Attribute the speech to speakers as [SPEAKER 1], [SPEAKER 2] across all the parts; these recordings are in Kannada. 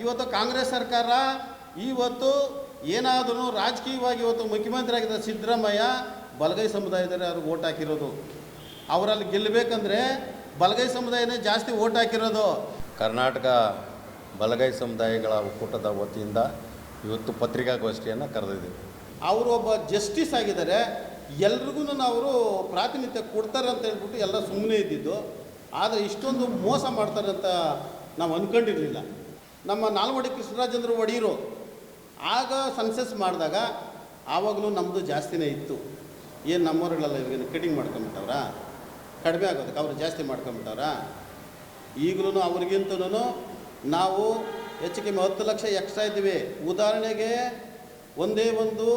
[SPEAKER 1] ಇವತ್ತು ಕಾಂಗ್ರೆಸ್ ಸರ್ಕಾರ ಇವತ್ತು ಏನಾದರೂ ರಾಜಕೀಯವಾಗಿ ಇವತ್ತು ಮುಖ್ಯಮಂತ್ರಿ ಆಗಿದ್ದ ಸಿದ್ದರಾಮಯ್ಯ ಬಲಗೈ ಸಮುದಾಯದಲ್ಲಿ ಅವ್ರಿಗೆ ಓಟ್ ಹಾಕಿರೋದು. ಅವರಲ್ಲಿ ಗೆಲ್ಲಬೇಕಂದ್ರೆ ಬಲಗೈ ಸಮುದಾಯನೇ ಜಾಸ್ತಿ ಓಟ್ ಹಾಕಿರೋದು.
[SPEAKER 2] ಕರ್ನಾಟಕ ಬಲಗೈ ಸಮುದಾಯಗಳ ಒಕ್ಕೂಟದ ವತಿಯಿಂದ ಇವತ್ತು ಪತ್ರಿಕಾಗೋಷ್ಠಿಯನ್ನು ಕರೆದಿದ್ದೀವಿ.
[SPEAKER 1] ಅವರು ಒಬ್ಬ ಜಸ್ಟಿಸ್ ಆಗಿದ್ದಾರೆ, ಎಲ್ರಿಗೂ ಅವರು ಪ್ರಾತಿನಿಧ್ಯ ಕೊಡ್ತಾರೆ ಅಂತ ಹೇಳ್ಬಿಟ್ಟು ಎಲ್ಲ ಸುಮ್ಮನೆ ಇದ್ದಿದ್ದು. ಆದರೆ ಇಷ್ಟೊಂದು ಮೋಸ ಮಾಡ್ತಾರೆ ಅಂತ ನಾವು ಅಂದ್ಕೊಂಡಿರಲಿಲ್ಲ. ನಮ್ಮ ನಾಲ್ವಡಿ ಕೃಷ್ಣರಾಜೇಂದ್ರ ಒಡೆಯರು ಆಗ ಸೆನ್ಸಸ್ ಮಾಡಿದಾಗ ಆವಾಗಲೂ ನಮ್ಮದು ಜಾಸ್ತಿನೇ ಇತ್ತು. ಏನು ನಮ್ಮವರುಗಳೆಲ್ಲ ಇವಾಗ ಕಟಿಂಗ್ ಮಾಡ್ಕೊಂಬಿಟ್ಟವ್ರ, ಕಡಿಮೆ ಆಗೋದಕ್ಕೆ ಅವರು ಜಾಸ್ತಿ ಮಾಡ್ಕೊಂಬಿಟ್ಟವ್ರ. ಈಗಲೂ ಅವ್ರಿಗಿಂತಲೂ ನಾವು ಹೆಚ್ಚು ಕಮ್ಮಿ 10 ಲಕ್ಷ ಎಕ್ಸ್ಟ್ರಾ ಇದ್ದೀವಿ. ಉದಾಹರಣೆಗೆ ಒಂದೇ ಒಂದು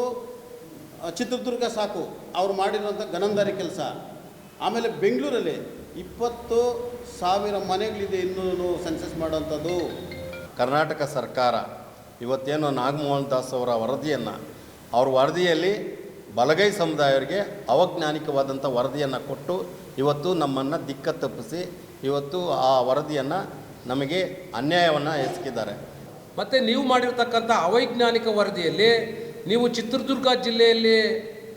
[SPEAKER 1] ಚಿತ್ರದುರ್ಗ ಸಾಕು ಅವ್ರು ಮಾಡಿರುವಂಥ ಗನಂದಾರಿ ಕೆಲಸ. ಆಮೇಲೆ ಬೆಂಗಳೂರಲ್ಲಿ 20,000 ಮನೆಗಳಿದೆ ಇನ್ನೂ ಸೆನ್ಸಸ್ ಮಾಡೋವಂಥದ್ದು.
[SPEAKER 2] ಕರ್ನಾಟಕ ಸರ್ಕಾರ ಇವತ್ತೇನು ನಾಗಮೋಹನ್ ದಾಸ್ ಅವರ ವರದಿಯನ್ನು, ಅವ್ರ ವರದಿಯಲ್ಲಿ ಬಲಗೈ ಸಮುದಾಯರಿಗೆ ಅವೈಜ್ಞಾನಿಕವಾದಂಥ ವರದಿಯನ್ನು ಕೊಟ್ಟು ಇವತ್ತು ನಮ್ಮನ್ನು ದಿಕ್ಕ ತಪ್ಪಿಸಿ ಇವತ್ತು ಆ ವರದಿಯನ್ನು ನಮಗೆ ಅನ್ಯಾಯವನ್ನು ಎಸಗಿದ್ದಾರೆ.
[SPEAKER 3] ಮತ್ತು ನೀವು ಮಾಡಿರ್ತಕ್ಕಂಥ ಅವೈಜ್ಞಾನಿಕ ವರದಿಯಲ್ಲಿ ನೀವು ಚಿತ್ರದುರ್ಗ ಜಿಲ್ಲೆಯಲ್ಲಿ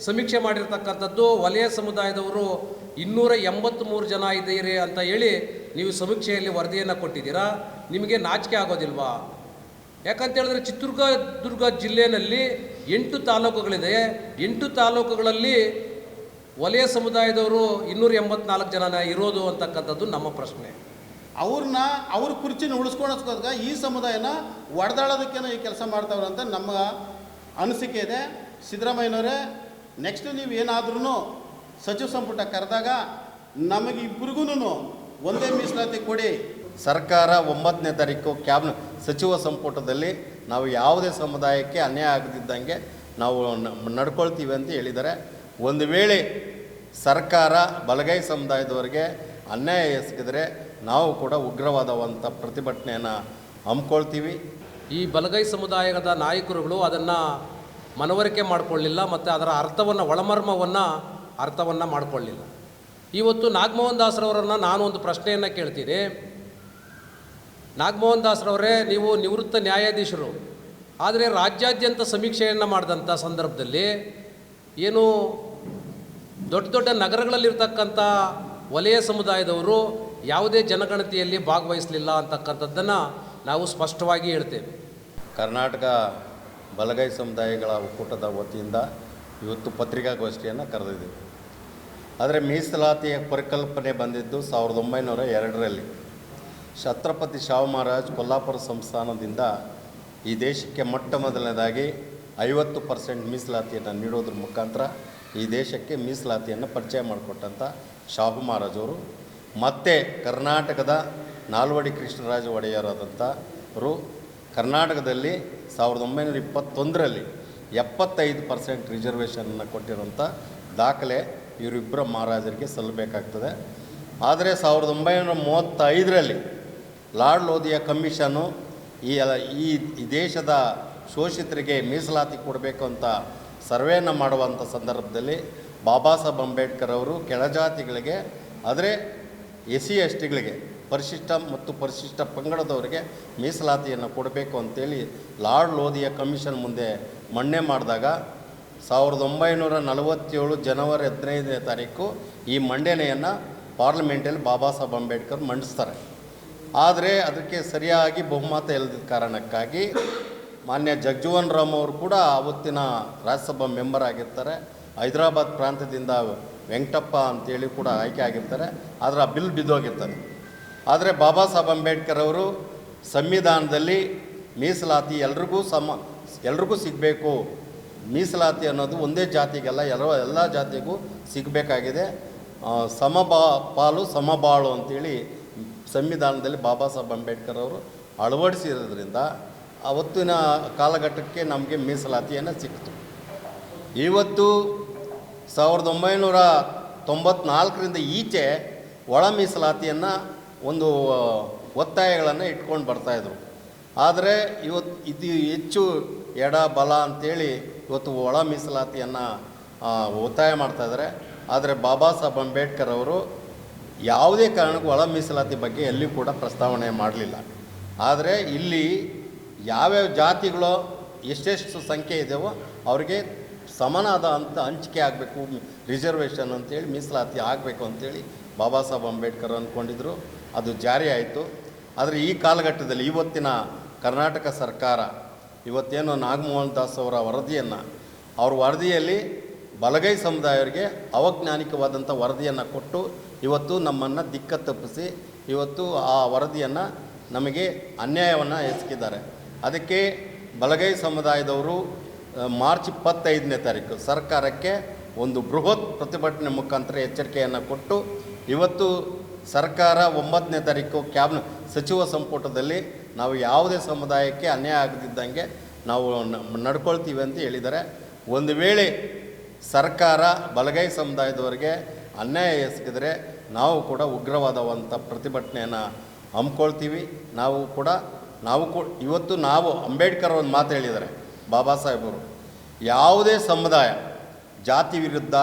[SPEAKER 3] ಸಮೀಕ್ಷೆ ಮಾಡಿರ್ತಕ್ಕಂಥದ್ದು ವಲಯ ಸಮುದಾಯದವರು 283 ಜನ ಇದ್ದೀರಿ ಅಂತ ಹೇಳಿ ನೀವು ಸಮೀಕ್ಷೆಯಲ್ಲಿ ವರದಿಯನ್ನು ಕೊಟ್ಟಿದ್ದೀರಾ. ನಿಮಗೆ ನಾಚಿಕೆ ಆಗೋದಿಲ್ವಾ? ಯಾಕಂತ ಹೇಳಿದ್ರೆ ಚಿತ್ರದುರ್ಗ ಜಿಲ್ಲೆಯಲ್ಲಿ 8 ತಾಲೂಕುಗಳಿದೆ. 8 ತಾಲೂಕುಗಳಲ್ಲಿ ವಲಯ ಸಮುದಾಯದವರು 284 ಜನ ಇರೋದು ಅಂತಕ್ಕಂಥದ್ದು ನಮ್ಮ ಪ್ರಶ್ನೆ.
[SPEAKER 1] ಅವ್ರ ಕುರ್ಚಿನ ಉಳಿಸ್ಕೊಳ್ಳೋದಕ್ಕೋಸ್ಕರ ಈ ಸಮುದಾಯನ ಒಡೆದಾಡೋದಕ್ಕೇನೋ ಈ ಕೆಲಸ ಮಾಡ್ತಾವ್ರೆ ಅಂತ ನಮ್ಮ ಅನಿಸಿಕೆ ಇದೆ. ಸಿದ್ದರಾಮಯ್ಯನವರೇ, ನೆಕ್ಸ್ಟ್ ನೀವು ಏನಾದ್ರೂ ಸಚಿವ ಸಂಪುಟ ಕರೆದಾಗ ನಮಗೆ ಇಬ್ಬರಿಗೂ ಒಂದೇ ಮೀಸಲಾತಿ ಕೊಡಿ.
[SPEAKER 2] ಸರ್ಕಾರ 9ನೇ ತಾರೀಕು ಸಚಿವ ಸಂಪುಟದಲ್ಲಿ ನಾವು ಯಾವುದೇ ಸಮುದಾಯಕ್ಕೆ ಅನ್ಯಾಯ ಆಗದಿದ್ದಂಗೆ ನಾವು ನಡ್ಕೊಳ್ತೀವಿ ಅಂತ ಹೇಳಿದ್ದಾರೆ. ಒಂದು ವೇಳೆ ಸರ್ಕಾರ ಬಲಗೈ ಸಮುದಾಯದವರಿಗೆ ಅನ್ಯಾಯ ಎಸಗಿದರೆ ನಾವು ಕೂಡ ಉಗ್ರವಾದವಂಥ ಪ್ರತಿಭಟನೆಯನ್ನು ಹಮ್ಮಿಕೊಳ್ತೀವಿ.
[SPEAKER 3] ಈ ಬಲಗೈ ಸಮುದಾಯದ ನಾಯಕರುಗಳು ಅದನ್ನು ಮನವರಿಕೆ ಮಾಡಿಕೊಳ್ಳಿಲ್ಲ ಮತ್ತು ಅದರ ಅರ್ಥವನ್ನು, ಒಳಮರ್ಮವನ್ನು ಮಾಡಿಕೊಳ್ಳಿಲ್ಲ. ಇವತ್ತು ನಾಗಮೋಹನ್ ದಾಸ್ರವರನ್ನು ನಾನು ಒಂದು ಪ್ರಶ್ನೆಯನ್ನು ಕೇಳ್ತೀನಿ. ನಾಗಮೋಹನ್ ದಾಸ್ರವರೇ, ನೀವು ನಿವೃತ್ತ ನ್ಯಾಯಾಧೀಶರು, ಆದರೆ ರಾಜ್ಯಾದ್ಯಂತ ಸಮೀಕ್ಷೆಯನ್ನು ಮಾಡಿದಂಥ ಸಂದರ್ಭದಲ್ಲಿ ಏನು ದೊಡ್ಡ ದೊಡ್ಡ ನಗರಗಳಲ್ಲಿರ್ತಕ್ಕಂಥ ವಲಯ ಸಮುದಾಯದವರು ಯಾವುದೇ ಜನಗಣತಿಯಲ್ಲಿ ಭಾಗವಹಿಸಲಿಲ್ಲ ಅಂತಕ್ಕಂಥದ್ದನ್ನು ನಾವು ಸ್ಪಷ್ಟವಾಗಿ ಹೇಳ್ತೇವೆ.
[SPEAKER 2] ಕರ್ನಾಟಕ ಬಲಗೈ ಸಮುದಾಯಗಳ ಒಕ್ಕೂಟದ ವತಿಯಿಂದ ಇವತ್ತು ಪತ್ರಿಕಾಗೋಷ್ಠಿಯನ್ನು ಕರೆದಿದ್ದೀವಿ. ಆದರೆ ಮೀಸಲಾತಿಯ ಪರಿಕಲ್ಪನೆ ಬಂದಿದ್ದು 1902ರಲ್ಲಿ. ಛತ್ರಪತಿ ಶಿವಾಜಿ ಮಹಾರಾಜ್ ಕೊಲ್ಲಾಪುರ ಸಂಸ್ಥಾನದಿಂದ ಈ ದೇಶಕ್ಕೆ ಮೊಟ್ಟ ಮೊದಲನೇದಾಗಿ 50% ಮೀಸಲಾತಿಯನ್ನು ನೀಡೋದ್ರ ಮುಖಾಂತರ ಈ ದೇಶಕ್ಕೆ ಮೀಸಲಾತಿಯನ್ನು ಪರಿಚಯ ಮಾಡಿಕೊಟ್ಟಂಥ ಶಿವಾಜಿ ಮಹಾರಾಜವರು ಮತ್ತು ಕರ್ನಾಟಕದ ನಾಲ್ವಡಿ ಕೃಷ್ಣರಾಜ ಒಡೆಯರಾದಂಥವರು ಕರ್ನಾಟಕದಲ್ಲಿ 1921ರಲ್ಲಿ 75% ರಿಸರ್ವೇಷನನ್ನು ಕೊಟ್ಟಿರೋಂಥ ದಾಖಲೆ ಇವರಿಬ್ಬರ ಮಹಾರಾಜರಿಗೆ ಸಲ್ಲಬೇಕಾಗ್ತದೆ. ಆದರೆ 1935ರಲ್ಲಿ ಲಾರ್ಡ್ ಲೋಧಿಯಾ ಕಮಿಷನ್ನು ಈ ದೇಶದ ಶೋಷಿತರಿಗೆ ಮೀಸಲಾತಿ ಕೊಡಬೇಕು ಅಂತ ಸರ್ವೆಯನ್ನು ಮಾಡುವಂಥ ಸಂದರ್ಭದಲ್ಲಿ ಬಾಬಾ ಸಾಹೇಬ್ ಅಂಬೇಡ್ಕರ್ ಅವರು ಕೆಳಜಾತಿಗಳಿಗೆ, ಆದರೆ SC STಗಳಿಗೆ, ಪರಿಶಿಷ್ಟ ಮತ್ತು ಪರಿಶಿಷ್ಟ ಪಂಗಡದವರಿಗೆ ಮೀಸಲಾತಿಯನ್ನು ಕೊಡಬೇಕು ಅಂತೇಳಿ ಲಾರ್ಡ್ ಲೋಧಿಯಾ ಕಮಿಷನ್ ಮುಂದೆ ಮನ್ನಣೆ ಮಾಡಿದಾಗ 1947 ಜನವರಿ 15ನೇ ತಾರೀಕು ಈ ಮಂಡನೆಯನ್ನು ಪಾರ್ಲಿಮೆಂಟಲ್ಲಿ ಬಾಬಾ ಸಾಹೇಬ್ ಅಂಬೇಡ್ಕರ್ ಮಂಡಿಸ್ತಾರೆ. ಆದರೆ ಅದಕ್ಕೆ ಸರಿಯಾಗಿ ಬಹುಮತ ಇಲ್ಲದ ಕಾರಣಕ್ಕಾಗಿ ಮಾನ್ಯ ಜಗಜೀವನ್ ರಾಮ್ ಅವರು ಕೂಡ ಆವತ್ತಿನ ರಾಜ್ಯಸಭಾ ಮೆಂಬರ್ ಆಗಿರ್ತಾರೆ. ಹೈದರಾಬಾದ್ ಪ್ರಾಂತ್ಯದಿಂದ ವೆಂಕಟಪ್ಪ ಅಂತೇಳಿ ಕೂಡ ಆಯ್ಕೆ ಆಗಿರ್ತಾರೆ. ಆದರೆ ಆ ಬಿಲ್ ಬಿದ್ದೋಗಿರ್ತಾರೆ. ಆದರೆ ಬಾಬಾ ಸಾಹೇಬ್ ಅಂಬೇಡ್ಕರ್ ಅವರು ಸಂವಿಧಾನದಲ್ಲಿ ಮೀಸಲಾತಿ ಎಲ್ರಿಗೂ ಸಿಗಬೇಕು, ಮೀಸಲಾತಿ ಅನ್ನೋದು ಒಂದೇ ಜಾತಿಗೆಲ್ಲ ಎಲ್ಲ ಜಾತಿಗೂ ಸಿಗಬೇಕಾಗಿದೆ, ಪಾಲು ಸಮಬಾಳು ಅಂತೇಳಿ ಸಂವಿಧಾನದಲ್ಲಿ ಬಾಬಾ ಸಾಹೇಬ್ ಅಂಬೇಡ್ಕರ್ ಅವರು ಅಳವಡಿಸಿರೋದ್ರಿಂದ ಅವತ್ತಿನ ಕಾಲಘಟ್ಟಕ್ಕೆ ನಮಗೆ ಮೀಸಲಾತಿಯನ್ನು ಸಿಕ್ತು. ಇವತ್ತು 1994ರಿಂದ ಈಚೆ ಒಳ ಮೀಸಲಾತಿಯನ್ನು ಒಂದು ಒತ್ತಾಯಗಳನ್ನು ಇಟ್ಕೊಂಡು ಬರ್ತಾಯಿದ್ರು. ಆದರೆ ಇದು ಹೆಚ್ಚು ಎಡ ಬಲ ಅಂಥೇಳಿ ಇವತ್ತು ಒಳ ಮೀಸಲಾತಿಯನ್ನು ಒತ್ತಾಯ ಮಾಡ್ತಾಯಿದ್ದಾರೆ. ಆದರೆ ಬಾಬಾ ಸಾಹೇಬ್ ಅಂಬೇಡ್ಕರ್ ಅವರು ಯಾವುದೇ ಕಾರಣಕ್ಕೂ ಒಳ ಮೀಸಲಾತಿ ಬಗ್ಗೆ ಎಲ್ಲಿ ಕೂಡ ಪ್ರಸ್ತಾವನೆ ಮಾಡಲಿಲ್ಲ. ಆದರೆ ಇಲ್ಲಿ ಯಾವ್ಯಾವ ಜಾತಿಗಳು ಎಷ್ಟೆಷ್ಟು ಸಂಖ್ಯೆ ಇದೆಯೋ ಅವ್ರಿಗೆ ಸಮಾನಾದ ಅಂತ ಹಂಚಿಕೆ ಆಗಬೇಕು, ರಿಸರ್ವೇಷನ್ ಅಂತೇಳಿ ಮೀಸಲಾತಿ ಆಗಬೇಕು ಅಂತೇಳಿ ಬಾಬಾ ಸಾಹೇಬ್ ಅಂಬೇಡ್ಕರ್ ಅಂದ್ಕೊಂಡಿದ್ರು. ಅದು ಜಾರಿ ಆಯಿತು. ಆದರೆ ಈ ಕಾಲಘಟ್ಟದಲ್ಲಿ ಇವತ್ತಿನ ಕರ್ನಾಟಕ ಸರ್ಕಾರ ಇವತ್ತೇನು ನಾಗಮೋಹನ್ ದಾಸ್ ಅವರ ವರದಿಯನ್ನು, ಅವ್ರ ವರದಿಯಲ್ಲಿ ಬಲಗೈ ಸಮುದಾಯವರಿಗೆ ಅವೈಜ್ಞಾನಿಕವಾದಂಥ ವರದಿಯನ್ನು ಕೊಟ್ಟು ಇವತ್ತು ನಮ್ಮನ್ನು ದಿಕ್ಕ ತಪ್ಪಿಸಿ ಇವತ್ತು ಆ ವರದಿಯನ್ನು ನಮಗೆ ಅನ್ಯಾಯವನ್ನು ಎಸಗಿದ್ದಾರೆ. ಅದಕ್ಕೆ ಬಲಗೈ ಸಮುದಾಯದವರು ಮಾರ್ಚ್ 25ನೇ ತಾರೀಕು ಸರ್ಕಾರಕ್ಕೆ ಒಂದು ಬೃಹತ್ ಪ್ರತಿಭಟನೆ ಮುಖಾಂತರ ಎಚ್ಚರಿಕೆಯನ್ನು ಕೊಟ್ಟು ಇವತ್ತು ಸರ್ಕಾರ 9ನೇ ತಾರೀಕು ಸಚಿವ ಸಂಪುಟದಲ್ಲಿ ನಾವು ಯಾವುದೇ ಸಮುದಾಯಕ್ಕೆ ಅನ್ಯಾಯ ಆಗದಿದ್ದಂಗೆ ನಾವು ನಡ್ಕೊಳ್ತೀವಿ ಅಂತ ಹೇಳಿದ್ದಾರೆ. ಒಂದು ವೇಳೆ ಸರ್ಕಾರ ಬಲಗೈ ಸಮುದಾಯದವರಿಗೆ ಅನ್ಯಾಯ ಎಸಗಿದರೆ ನಾವು ಕೂಡ ಉಗ್ರವಾದವಂಥ ಪ್ರತಿಭಟನೆಯನ್ನು ಹಮ್ಮಿಕೊಳ್ತೀವಿ. ಇವತ್ತು ನಾವು ಅಂಬೇಡ್ಕರ್ ಒಂದು ಮಾತು ಹೇಳಿದ್ದಾರೆ ಬಾಬಾ ಸಾಹೇಬರು, ಯಾವುದೇ ಸಮುದಾಯ ಜಾತಿ ವಿರುದ್ಧ,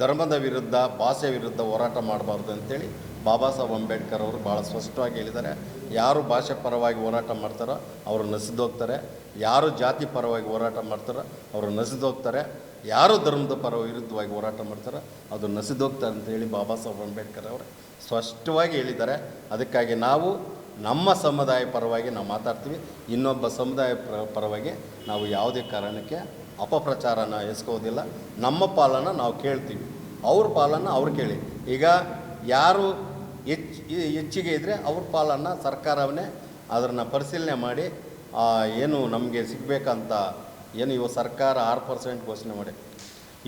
[SPEAKER 2] ಧರ್ಮದ ವಿರುದ್ಧ, ಭಾಷೆ ವಿರುದ್ಧ ಹೋರಾಟ ಮಾಡಬಾರ್ದು ಅಂತೇಳಿ ಬಾಬಾ ಸಾಹೇಬ್ ಅಂಬೇಡ್ಕರ್ ಅವರು ಭಾಳ ಸ್ಪಷ್ಟವಾಗಿ ಹೇಳಿದ್ದಾರೆ. ಯಾರು ಭಾಷೆ ಪರವಾಗಿ ಹೋರಾಟ ಮಾಡ್ತಾರೋ ಅವರು ನಸಿದೋಗ್ತಾರೆ, ಯಾರು ಜಾತಿ ಪರವಾಗಿ ಹೋರಾಟ ಮಾಡ್ತಾರೋ ಅವರು ನಸಿದೋಗ್ತಾರೆ, ಯಾರು ಧರ್ಮದ ವಿರುದ್ಧವಾಗಿ ಹೋರಾಟ ಮಾಡ್ತಾರೋ ಅದು ನಸಿದೋಗ್ತಾರೆ ಅಂತೇಳಿ ಬಾಬಾ ಸಾಹೇಬ್ ಅಂಬೇಡ್ಕರ್ ಅವರು ಸ್ಪಷ್ಟವಾಗಿ ಹೇಳಿದ್ದಾರೆ. ಅದಕ್ಕಾಗಿ ನಾವು ನಮ್ಮ ಸಮುದಾಯ ಪರವಾಗಿ ನಾವು ಮಾತಾಡ್ತೀವಿ, ಇನ್ನೊಬ್ಬ ಸಮುದಾಯ ಪರವಾಗಿ ನಾವು ಯಾವುದೇ ಕಾರಣಕ್ಕೆ ಅಪಪ್ರಚಾರನ ಎಸ್ಕೋದಿಲ್ಲ. ನಮ್ಮ ಪಾಲನ್ನು ನಾವು ಕೇಳ್ತೀವಿ, ಅವ್ರ ಪಾಲನ್ನು ಅವ್ರು ಕೇಳಿ. ಈಗ ಯಾರು ಹೆಚ್ಚಿಗೆ ಇದ್ದರೆ ಅವ್ರ ಪಾಲನ್ನು ಸರ್ಕಾರವನ್ನೇ ಅದನ್ನು ಪರಿಶೀಲನೆ ಮಾಡಿ ಏನು ನಮಗೆ ಸಿಗಬೇಕಂತ ಏನು ಇವು ಸರ್ಕಾರ 6% ಘೋಷಣೆ ಮಾಡಿ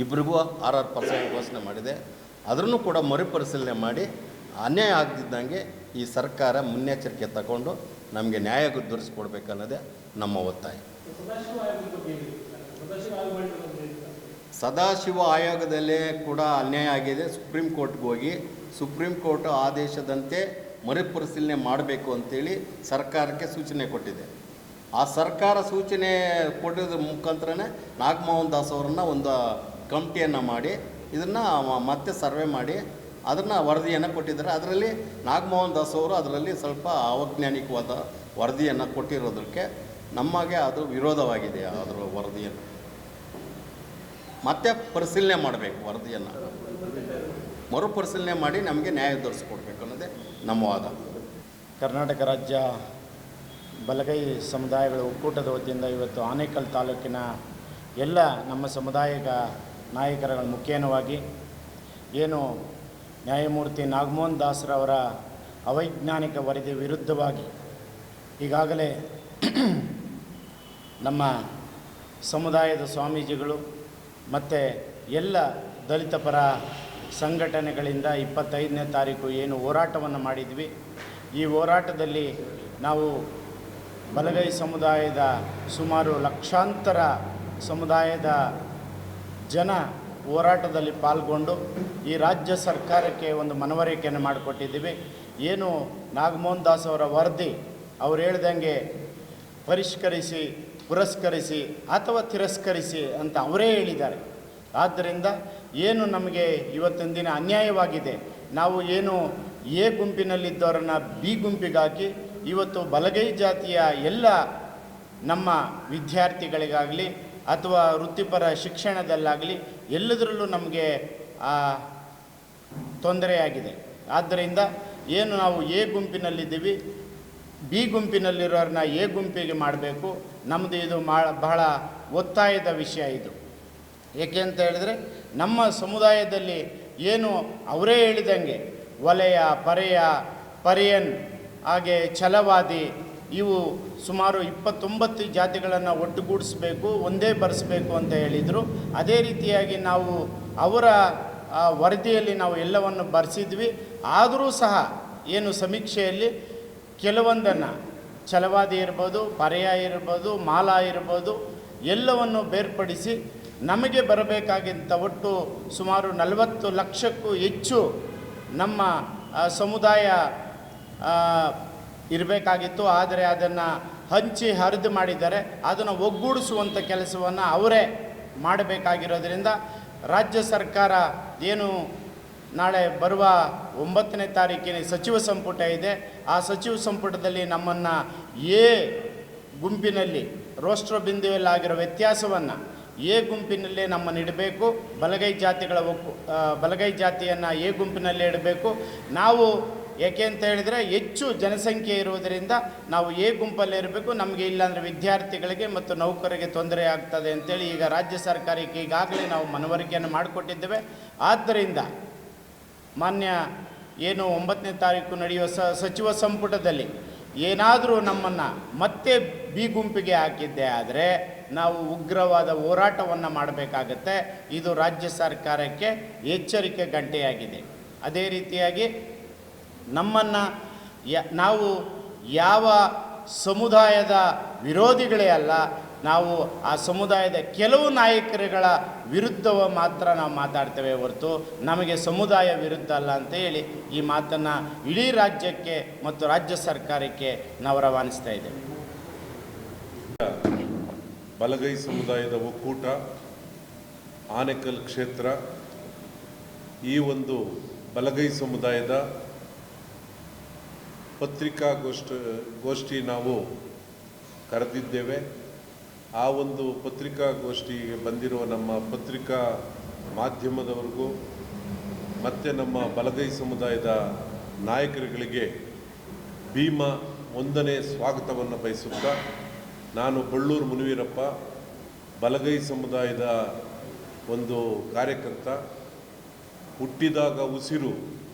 [SPEAKER 2] ಇಬ್ಬರಿಗೂ 6% ಘೋಷಣೆ ಮಾಡಿದೆ. ಅದನ್ನು ಕೂಡ ಮರುಪರಿಶೀಲನೆ ಮಾಡಿ ಅನ್ಯಾಯ ಆಗದಿದ್ದಂಗೆ ಈ ಸರ್ಕಾರ ಮುನ್ನೆಚ್ಚರಿಕೆ ತಗೊಂಡು ನಮಗೆ ನ್ಯಾಯ ದೊರಕಿಸ್ಕೊಡ್ಬೇಕನ್ನೋದೇ ನಮ್ಮ ಒತ್ತಾಯ. ಸದಾಶಿವ ಆಯೋಗದಲ್ಲೇ ಕೂಡ ಅನ್ಯಾಯ ಆಗಿದೆ. ಸುಪ್ರೀಂ ಕೋರ್ಟ್ಗೆ ಹೋಗಿ ಸುಪ್ರೀಂ ಕೋರ್ಟ್ ಆದೇಶದಂತೆ ಮರುಪರಿಶೀಲನೆ ಮಾಡಬೇಕು ಅಂತೇಳಿ ಸರ್ಕಾರಕ್ಕೆ ಸೂಚನೆ ಕೊಟ್ಟಿದೆ. ಆ ಸರ್ಕಾರ ಸೂಚನೆ ಕೊಟ್ಟಿದ್ದ ಮುಖಾಂತರನೇ ನಾಗಮೋಹನ್ ದಾಸ್ ಅವರನ್ನು ಒಂದು ಕಮಿಟಿಯನ್ನು ಮಾಡಿ ಇದನ್ನು ಮತ್ತೆ ಸರ್ವೆ ಮಾಡಿ ಅದನ್ನು ವರದಿಯನ್ನು ಕೊಟ್ಟಿದ್ದಾರೆ. ಅದರಲ್ಲಿ ನಾಗಮೋಹನ್ ದಾಸ್ ಅವರು ಅದರಲ್ಲಿ ಸ್ವಲ್ಪ ಅವೈಜ್ಞಾನಿಕವಾದ ವರದಿಯನ್ನು ಕೊಟ್ಟಿರೋದಕ್ಕೆ ನಮಗೆ ಅದು ವಿರೋಧವಾಗಿದೆ. ಅದರ ವರದಿಯನ್ನು ಮತ್ತೆ ಪರಿಶೀಲನೆ ಮಾಡಬೇಕು, ವರದಿಯನ್ನು ಮರುಪರಿಶೀಲನೆ ಮಾಡಿ ನಮಗೆ ನ್ಯಾಯ ದೊರಕಿಸ್ಕೊಡ್ಬೇಕು ಅನ್ನೋದೇ ನಮ್ಮ ವಾದ.
[SPEAKER 4] ಕರ್ನಾಟಕ ರಾಜ್ಯ ಬಲಗೈ ಸಮುದಾಯಗಳ ಒಕ್ಕೂಟದ ವತಿಯಿಂದ ಇವತ್ತು ಆನೇಕಲ್ ತಾಲೂಕಿನ ಎಲ್ಲ ನಮ್ಮ ಸಮುದಾಯದ ನಾಯಕರುಗಳ ಮುಖೇನವಾಗಿ ಏನು ನ್ಯಾಯಮೂರ್ತಿ ನಾಗಮೋಹನ್ ದಾಸ್ರವರ ಅವೈಜ್ಞಾನಿಕ ವರದಿ ವಿರುದ್ಧವಾಗಿ ಈಗಾಗಲೇ ನಮ್ಮ ಸಮುದಾಯದ ಸ್ವಾಮೀಜಿಗಳು ಮತ್ತು ಎಲ್ಲ ದಲಿತ ಪರ ಸಂಘಟನೆಗಳಿಂದ 25ನೇ ತಾರೀಕು ಏನು ಹೋರಾಟವನ್ನು ಮಾಡಿದ್ವಿ, ಈ ಹೋರಾಟದಲ್ಲಿ ನಾವು ಬಲಗೈ ಸಮುದಾಯದ ಸುಮಾರು ಲಕ್ಷಾಂತರ ಸಮುದಾಯದ ಜನ ಹೋರಾಟದಲ್ಲಿ ಪಾಲ್ಗೊಂಡು ಈ ರಾಜ್ಯ ಸರ್ಕಾರಕ್ಕೆ ಒಂದು ಮನವರಿಕೆಯನ್ನು ಮಾಡಿಕೊಟ್ಟಿದ್ದೀವಿ. ಏನು ನಾಗಮೋಹನ್ ದಾಸ್ ಅವರ ವರದಿ ಅವ್ರು ಹೇಳ್ದಂಗೆ ಪರಿಷ್ಕರಿಸಿ, ಪುರಸ್ಕರಿಸಿ ಅಥವಾ ತಿರಸ್ಕರಿಸಿ ಅಂತ ಅವರೇ ಹೇಳಿದ್ದಾರೆ. ಆದ್ದರಿಂದ ಏನು ನಮಗೆ ಇವತ್ತಿನ ದಿನ ಅನ್ಯಾಯವಾಗಿದೆ, ನಾವು ಏನು ಎ ಗುಂಪಿನಲ್ಲಿದ್ದವರನ್ನು ಬಿ ಗುಂಪಿಗಾಕಿ ಇವತ್ತು ಬಲಗೈ ಜಾತಿಯ ಎಲ್ಲ ನಮ್ಮ ವಿದ್ಯಾರ್ಥಿಗಳಿಗಾಗಲಿ ಅಥವಾ ವೃತ್ತಿಪರ ಶಿಕ್ಷಣದಲ್ಲಾಗಲಿ ಎಲ್ಲದರಲ್ಲೂ ನಮಗೆ ತೊಂದರೆಯಾಗಿದೆ. ಆದ್ದರಿಂದ ಏನು ನಾವು ಎ ಗುಂಪಿನಲ್ಲಿದ್ದೀವಿ, ಬಿ ಗುಂಪಿನಲ್ಲಿರೋರನ್ನ ಎ ಗುಂಪಿಗೆ ಮಾಡಬೇಕು. ನಮ್ಮದು ಇದು ಬಹಳ ಒತ್ತಾಯದ ವಿಷಯ ಇದು. ಏಕೆ ಅಂತ ಹೇಳಿದ್ರೆ ನಮ್ಮ ಸಮುದಾಯದಲ್ಲಿ ಏನು ಅವರೇ ಹೇಳಿದಂಗೆ ವಲಯ, ಪರೆಯ, ಪರಿಯನ್, ಹಾಗೆ ಛಲವಾದಿ ಇವು ಸುಮಾರು 29 ಜಾತಿಗಳನ್ನು ಒಟ್ಟುಗೂಡಿಸ್ಬೇಕು, ಒಂದೇ ಬರೆಸಬೇಕು ಅಂತ ಹೇಳಿದರು. ಅದೇ ರೀತಿಯಾಗಿ ನಾವು ಅವರ ವರದಿಯಲ್ಲಿ ನಾವು ಎಲ್ಲವನ್ನು ಬರೆಸಿದ್ವಿ. ಆದರೂ ಸಹ ಏನು ಸಮೀಕ್ಷೆಯಲ್ಲಿ ಕೆಲವೊಂದನ್ನು ಛಲವಾದಿ ಇರ್ಬೋದು, ಪರೆಯ ಇರ್ಬೋದು, ಮಾಲಾ ಇರ್ಬೋದು ಎಲ್ಲವನ್ನು ಬೇರ್ಪಡಿಸಿ ನಮಗೆ ಬರಬೇಕಾಗಿದ್ದ ಒಟ್ಟು ಸುಮಾರು 40 ಲಕ್ಷಕ್ಕೂ ಹೆಚ್ಚು ನಮ್ಮ ಸಮುದಾಯ ಇರಬೇಕಾಗಿತ್ತು. ಆದರೆ ಅದನ್ನು ಹಂಚಿ ಹರಿದು ಮಾಡಿದ್ದಾರೆ. ಅದನ್ನು ಒಗ್ಗೂಡಿಸುವಂಥ ಕೆಲಸವನ್ನು ಅವರೇ ಮಾಡಬೇಕಾಗಿರೋದ್ರಿಂದ ರಾಜ್ಯ ಸರ್ಕಾರ ಏನು ನಾಳೆ ಬರುವ 9ನೇ ತಾರೀಕಿನ ಸಚಿವ ಸಂಪುಟ ಇದೆ, ಆ ಸಚಿವ ಸಂಪುಟದಲ್ಲಿ ನಮ್ಮನ್ನು ಎ ಗುಂಪಿನಲ್ಲಿ ರೋಸ್ಟ್ರೋ ಬಿಂದುವಲ್ಲಾಗಿರೋ ವ್ಯತ್ಯಾಸವನ್ನು ಎ ಗುಂಪಿನಲ್ಲೇ ನಮ್ಮನ್ನು ಇಡಬೇಕು. ಬಲಗೈ ಜಾತಿಯನ್ನು ಎ ಗುಂಪಿನಲ್ಲೇ ಇಡಬೇಕು. ನಾವು ಏಕೆ ಅಂತ ಹೇಳಿದರೆ ಹೆಚ್ಚು ಜನಸಂಖ್ಯೆ ಇರುವುದರಿಂದ ನಾವು ಎ ಗುಂಪಲ್ಲೇ ಇರಬೇಕು. ನಮಗೆ ಇಲ್ಲಾಂದರೆ ವಿದ್ಯಾರ್ಥಿಗಳಿಗೆ ಮತ್ತು ನೌಕರರಿಗೆ ತೊಂದರೆ ಆಗ್ತದೆ ಅಂತೇಳಿ ಈಗ ರಾಜ್ಯ ಸರ್ಕಾರಕ್ಕೆ ಈಗಾಗಲೇ ನಾವು ಮನವರಿಕೆಯನ್ನು ಮಾಡಿಕೊಟ್ಟಿದ್ದೇವೆ. ಆದ್ದರಿಂದ ಮಾನ್ಯ ಏನು 9ನೇ ತಾರೀಕು ನಡೆಯುವ ಸಚಿವ ಸಂಪುಟದಲ್ಲಿ ಏನಾದರೂ ನಮ್ಮನ್ನು ಮತ್ತೆ ಬಿ ಗುಂಪಿಗೆ ಹಾಕಿದ್ದೆ ಆದರೆ ನಾವು ಉಗ್ರವಾದ ಹೋರಾಟವನ್ನು ಮಾಡಬೇಕಾಗತ್ತೆ. ಇದು ರಾಜ್ಯ ಸರ್ಕಾರಕ್ಕೆ ಎಚ್ಚರಿಕೆ ಗಂಟೆಯಾಗಿದೆ. ಅದೇ ರೀತಿಯಾಗಿ ನಮ್ಮನ್ನು ನಾವು ಯಾವ ಸಮುದಾಯದ ವಿರೋಧಿಗಳೇ ಅಲ್ಲ, ನಾವು ಆ ಸಮುದಾಯದ ಕೆಲವು ನಾಯಕರುಗಳ ವಿರುದ್ಧವ ಮಾತ್ರ ನಾವು ಮಾತಾಡ್ತೇವೆ ಹೊರತು ನಮಗೆ ಸಮುದಾಯ ವಿರುದ್ಧ ಅಲ್ಲ ಅಂತ ಹೇಳಿ ಈ ಮಾತನ್ನು ಇಡೀ ರಾಜ್ಯಕ್ಕೆ ಮತ್ತು ರಾಜ್ಯ ಸರ್ಕಾರಕ್ಕೆ ನಾವು ರವಾನಿಸ್ತಾ ಇದ್ದೇವೆ.
[SPEAKER 5] ಬಲಗೈ ಸಮುದಾಯದ ಒಕ್ಕೂಟ ಆನೇಕಲ್ ಕ್ಷೇತ್ರ ಈ ಒಂದು ಬಲಗೈ ಸಮುದಾಯದ ಪತ್ರಿಕಾಗೋಷ್ಠಿ ನಾವು ಕರೆದಿದ್ದೇವೆ. ಆ ಒಂದು ಪತ್ರಿಕಾಗೋಷ್ಠಿಗೆ ಬಂದಿರುವ ನಮ್ಮ ಪತ್ರಿಕಾ ಮಾಧ್ಯಮದವರಿಗೂ ಮತ್ತು ನಮ್ಮ ಬಲಗೈ ಸಮುದಾಯದ ನಾಯಕರುಗಳಿಗೆ ಭೀಮ 1ನೇ ಸ್ವಾಗತವನ್ನು ಬಯಸುತ್ತಾ, ನಾನು ಬಳ್ಳೂರು ಮುನಿವೀರಪ್ಪ, ಬಲಗೈ ಸಮುದಾಯದ ಒಂದು ಕಾರ್ಯಕರ್ತ. ಹುಟ್ಟಿದಾಗ ಉಸಿರು,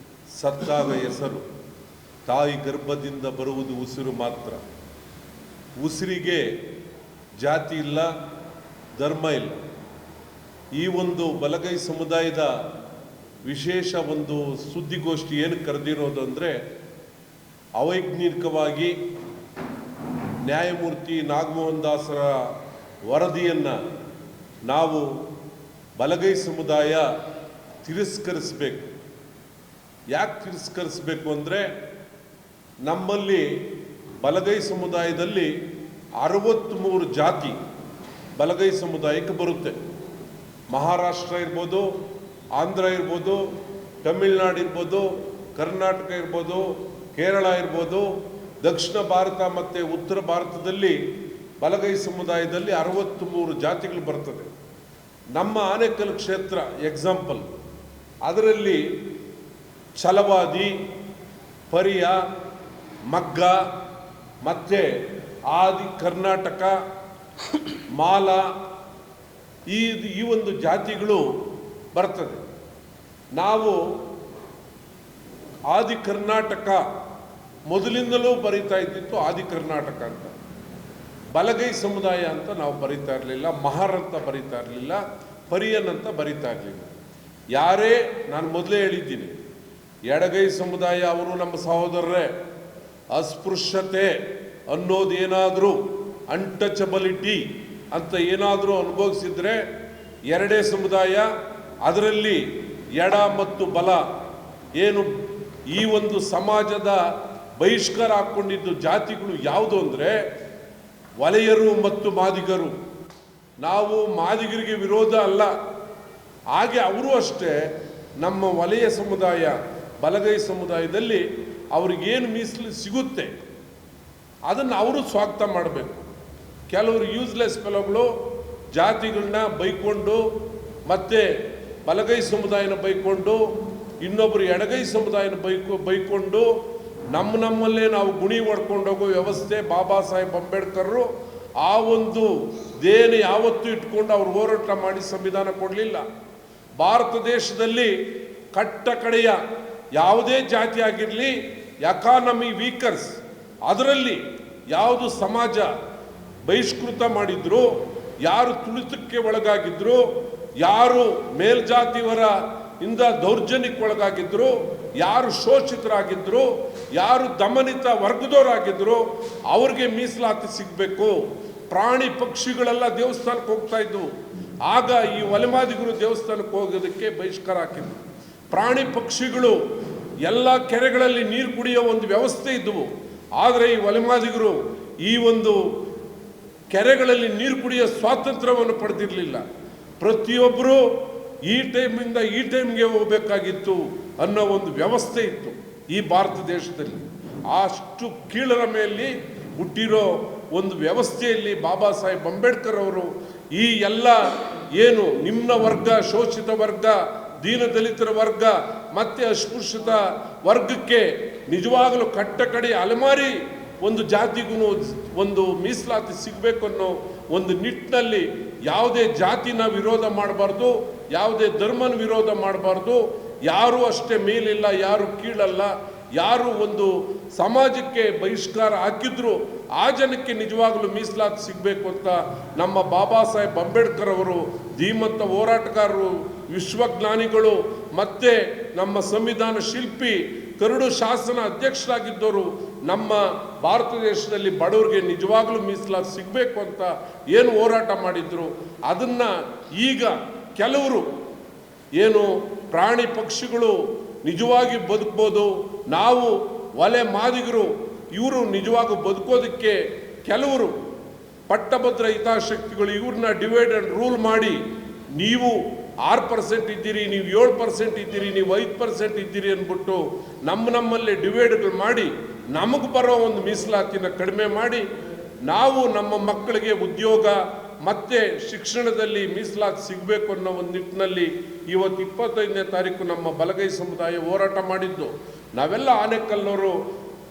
[SPEAKER 5] ಸತ್ತಾಗ ಹೆಸರು, ತಾಯಿ ಗರ್ಭದಿಂದ ಬರುವುದು ಉಸಿರು ಮಾತ್ರ. ಉಸಿರಿಗೆ ಜಾತಿ ಇಲ್ಲ, ಧರ್ಮ ಇಲ್ಲ. ಈ ಒಂದು ಬಲಗೈ ಸಮುದಾಯದ ವಿಶೇಷ ಒಂದು ಸುದ್ದಿಗೋಷ್ಠಿ ಏನು ಕರೆದಿರೋದು ಅಂದರೆ, ಅವೈಜ್ಞಾನಿಕವಾಗಿ ನ್ಯಾಯಮೂರ್ತಿ ನಾಗಮೋಹನ್ ದಾಸರ ವರದಿಯನ್ನು ನಾವು ಬಲಗೈ ಸಮುದಾಯ ತಿರಸ್ಕರಿಸಬೇಕು. ಯಾಕೆ ತಿರಸ್ಕರಿಸಬೇಕು ಅಂದರೆ, ನಮ್ಮಲ್ಲಿ ಬಲಗೈ ಸಮುದಾಯದಲ್ಲಿ 63 ಜಾತಿ ಬಲಗೈ ಸಮುದಾಯಕ್ಕೆ ಬರುತ್ತೆ. ಮಹಾರಾಷ್ಟ್ರ ಇರ್ಬೋದು, ಆಂಧ್ರ ಇರ್ಬೋದು, ತಮಿಳುನಾಡು ಇರ್ಬೋದು, ಕರ್ನಾಟಕ ಇರ್ಬೋದು, ಕೇರಳ ಇರ್ಬೋದು, ದಕ್ಷಿಣ ಭಾರತ ಮತ್ತು ಉತ್ತರ ಭಾರತದಲ್ಲಿ ಬಲಗೈ ಸಮುದಾಯದಲ್ಲಿ 63 ಜಾತಿಗಳು ಬರ್ತದೆ. ನಮ್ಮ ಆನೇಕಲ್ ಕ್ಷೇತ್ರ ಎಕ್ಸಾಂಪಲ್, ಅದರಲ್ಲಿ ಛಲವಾದಿ, ಪರಿಯ, ಮಗ್ಗ ಮತ್ತು ಆದಿ ಕರ್ನಾಟಕ, ಮಾಲ ಈ ಒಂದು ಜಾತಿಗಳು ಬರ್ತದೆ. ನಾವು ಆದಿ ಕರ್ನಾಟಕ ಮೊದಲಿಂದಲೂ ಬರೀತಾ ಇದ್ದಿತ್ತು ಆದಿ ಕರ್ನಾಟಕ ಅಂತ. ಬಲಗೈ ಸಮುದಾಯ ಅಂತ ನಾವು ಬರೀತಾ ಇರಲಿಲ್ಲ, ಮಹರ್ ಅಂತ ಬರೀತಾ ಇರಲಿಲ್ಲ, ಪರಿಯನ್ ಅಂತ ಬರೀತಾ ಇರಲಿಲ್ಲ. ಯಾರೇ, ನಾನು ಮೊದಲೇ ಹೇಳಿದ್ದೀನಿ, ಎಡಗೈ ಸಮುದಾಯ ಅವರು ನಮ್ಮ ಸಹೋದರರೇ. ಅಸ್ಪೃಶ್ಯತೆ ಅನ್ನೋದೇನಾದರೂ, ಅನ್ಟಚಬಿಲಿಟಿ ಅಂತ ಏನಾದರೂ ಅನುಭವಿಸಿದ್ರೆ ಎರಡೇ ಸಮುದಾಯ, ಅದರಲ್ಲಿ ಎಡ ಮತ್ತು ಬಲ ಏನು ಈ ಒಂದು ಸಮಾಜದ ಬಹಿಷ್ಕಾರ ಹಾಕ್ಕೊಂಡಿದ್ದು ಜಾತಿಗಳು ಯಾವುದು ಅಂದರೆ ವಲಯರು ಮತ್ತು ಮಾದಿಗರು. ನಾವು ಮಾದಿಗರಿಗೆ ವಿರೋಧ ಅಲ್ಲ, ಹಾಗೆ ಅವರು ಅಷ್ಟೇ. ನಮ್ಮ ವಲಯ ಸಮುದಾಯ ಬಲಗೈ ಸಮುದಾಯದಲ್ಲಿ ಅವ್ರಿಗೇನು ಮೀಸಲು ಸಿಗುತ್ತೆ ಅದನ್ನು ಅವರು ಸ್ವಾಗತ ಮಾಡಬೇಕು. ಕೆಲವರು ಯೂಸ್ಲೆಸ್ ಫೆಲೋಗಳು ಜಾತಿಗಳನ್ನ ಬೈಕೊಂಡು ಮತ್ತು ಬಲಗೈ ಸಮುದಾಯನ ಬೈಕೊಂಡು ಇನ್ನೊಬ್ಬರು ಎಡಗೈ ಸಮುದಾಯನ ಬೈಕೊಂಡು ನಮ್ಮಲ್ಲೇ ನಾವು ಗುಣಿ ಹೊಡ್ಕೊಂಡೋಗೋ ವ್ಯವಸ್ಥೆ ಬಾಬಾ ಸಾಹೇಬ್ ಅಂಬೇಡ್ಕರ್ರು ಆ ಒಂದು ದೇನ ಯಾವತ್ತೂ ಇಟ್ಕೊಂಡು ಅವ್ರು ಹೋರಾಟ ಮಾಡಿ ಸಂವಿಧಾನ ಕೊಡಲಿಲ್ಲ. ಭಾರತ ದೇಶದಲ್ಲಿ ಕಟ್ಟ ಕಡೆಯ ಯಾವುದೇ ಜಾತಿ ಆಗಿರಲಿ, ಎಕಾನಮಿ ವೀಕರ್ಸ್ ಅದರಲ್ಲಿ ಯಾವುದು ಸಮಾಜ ಬಹಿಷ್ಕೃತ ಮಾಡಿದ್ರು, ಯಾರು ತುಳಿತಕ್ಕೆ ಒಳಗಾಗಿದ್ರು, ಯಾರು ಮೇಲ್ಜಾತಿಯವರ ಇಂದ ದೌರ್ಜನ್ಯಕ್ಕೆ ಒಳಗಾಗಿದ್ರು, ಯಾರು ಶೋಷಿತರಾಗಿದ್ರು, ಯಾರು ದಮನಿತ ವರ್ಗದವರಾಗಿದ್ರು ಅವ್ರಿಗೆ ಮೀಸಲಾತಿ ಸಿಗಬೇಕು. ಪ್ರಾಣಿ ಪಕ್ಷಿಗಳೆಲ್ಲ ದೇವಸ್ಥಾನಕ್ಕೆ ಹೋಗ್ತಾ ಇದ್ವು. ಆಗ ಈ ಒಲೆಮಾದಿಗರು ದೇವಸ್ಥಾನಕ್ಕೆ ಹೋಗೋದಕ್ಕೆ ಬಹಿಷ್ಕಾರ ಹಾಕಿದ್ರು. ಪ್ರಾಣಿ ಪಕ್ಷಿಗಳು ಎಲ್ಲ ಕೆರೆಗಳಲ್ಲಿ ನೀರು ಕುಡಿಯೋ ಒಂದು ವ್ಯವಸ್ಥೆ ಇದ್ದವು. ಆದರೆ ಈ ಒಲೆಮಾದಿಗರು ಈ ಒಂದು ಕೆರೆಗಳಲ್ಲಿ ನೀರು ಕುಡಿಯೋ ಸ್ವಾತಂತ್ರ್ಯವನ್ನು ಪಡೆದಿರಲಿಲ್ಲ. ಪ್ರತಿಯೊಬ್ಬರು ಈ ಟೈಮಿಂದ ಈ ಟೈಮ್ಗೆ ಹೋಗಬೇಕಾಗಿತ್ತು ಅನ್ನೋ ಒಂದು ವ್ಯವಸ್ಥೆ ಇತ್ತು ಈ ಭಾರತ ದೇಶದಲ್ಲಿ. ಅಷ್ಟು ಕೀಳರ ಮೇಲೆ ಹುಟ್ಟಿರೋ ಒಂದು ವ್ಯವಸ್ಥೆಯಲ್ಲಿ ಬಾಬಾ ಸಾಹೇಬ್ ಅಂಬೇಡ್ಕರ್ ಅವರು ಈ ಎಲ್ಲ ಏನು ನಿಮ್ನ ವರ್ಗ, ಶೋಷಿತ ವರ್ಗ, ದೀನದಲಿತರ ವರ್ಗ ಮತ್ತು ಅಸ್ಪೃಶ್ಯತ ವರ್ಗಕ್ಕೆ ನಿಜವಾಗಲೂ ಕಟ್ಟಕಡೆ ಅಲೆಮಾರಿ ಒಂದು ಜಾತಿಗೂ ಒಂದು ಮೀಸಲಾತಿ ಸಿಗಬೇಕು ಅನ್ನೋ ಒಂದು ನಿಟ್ಟಿನಲ್ಲಿ ಯಾವುದೇ ಜಾತಿನ ವಿರೋಧ ಮಾಡಬಾರ್ದು, ಯಾವುದೇ ಧರ್ಮನ ವಿರೋಧ ಮಾಡಬಾರ್ದು, ಯಾರೂ ಅಷ್ಟೇ ಮೇಲಿಲ್ಲ, ಯಾರು ಕೀಳಲ್ಲ, ಯಾರು ಒಂದು ಸಮಾಜಕ್ಕೆ ಬಹಿಷ್ಕಾರ ಹಾಕಿದ್ರು ಆ ಜನಕ್ಕೆ ನಿಜವಾಗಲೂ ಮೀಸಲಾತಿ ಸಿಗಬೇಕು ಅಂತ ನಮ್ಮ ಬಾಬಾ ಸಾಹೇಬ್ ಅಂಬೇಡ್ಕರ್ ಅವರು ಧೀಮಂತ ಹೋರಾಟಗಾರರು, ವಿಶ್ವಜ್ಞಾನಿಗಳು, ಮತ್ತು ನಮ್ಮ ಸಂವಿಧಾನ ಶಿಲ್ಪಿ, ಕರಡು ಶಾಸನ ಅಧ್ಯಕ್ಷರಾಗಿದ್ದವರು ನಮ್ಮ ಭಾರತ ದೇಶದಲ್ಲಿ ಬಡವರಿಗೆ ನಿಜವಾಗಲೂ ಮೀಸಲಾತಿ ಸಿಗಬೇಕು ಅಂತ ಏನು ಹೋರಾಟ ಮಾಡಿದ್ರು ಅದನ್ನು ಈಗ ಕೆಲವರು ಏನು ಪ್ರಾಣಿ ಪಕ್ಷಿಗಳು ನಿಜವಾಗಿ ಬದುಕ್ಬೋದು, ನಾವು ಒಲೆ ಮಾದಿಗರು ಇವರು ನಿಜವಾಗಿ ಬದುಕೋದಕ್ಕೆ ಕೆಲವರು ಪಟ್ಟಭದ್ರ ಹಿತಾಸಕ್ತಿಗಳು ಇವ್ರನ್ನ ಡಿವೈಡ್ ಆ್ಯಂಡ್ ರೂಲ್ ಮಾಡಿ ನೀವು 6% ಇದ್ದೀರಿ, ನೀವು 7% ಇದ್ದೀರಿ, ನೀವು 5% ಇದ್ದೀರಿ ಅಂದ್ಬಿಟ್ಟು ನಮ್ಮಲ್ಲೇ ಡಿವೈಡ್ಗಳು ಮಾಡಿ ನಮಗೆ ಬರೋ ಒಂದು ಮೀಸಲಾತಿನ ಕಡಿಮೆ ಮಾಡಿ ನಾವು ನಮ್ಮ ಮಕ್ಕಳಿಗೆ ಉದ್ಯೋಗ ಮತ್ತು ಶಿಕ್ಷಣದಲ್ಲಿ ಮೀಸಲಾತಿ ಸಿಗಬೇಕು ಅನ್ನೋ ಒಂದು ನಿಟ್ಟಿನಲ್ಲಿ ಇವತ್ತು 25ನೇ ತಾರೀಕು ನಮ್ಮ ಬಲಗೈ ಸಮುದಾಯ ಹೋರಾಟ ಮಾಡಿದ್ದು. ನಾವೆಲ್ಲ ಆನೆಕಲ್ಲವರು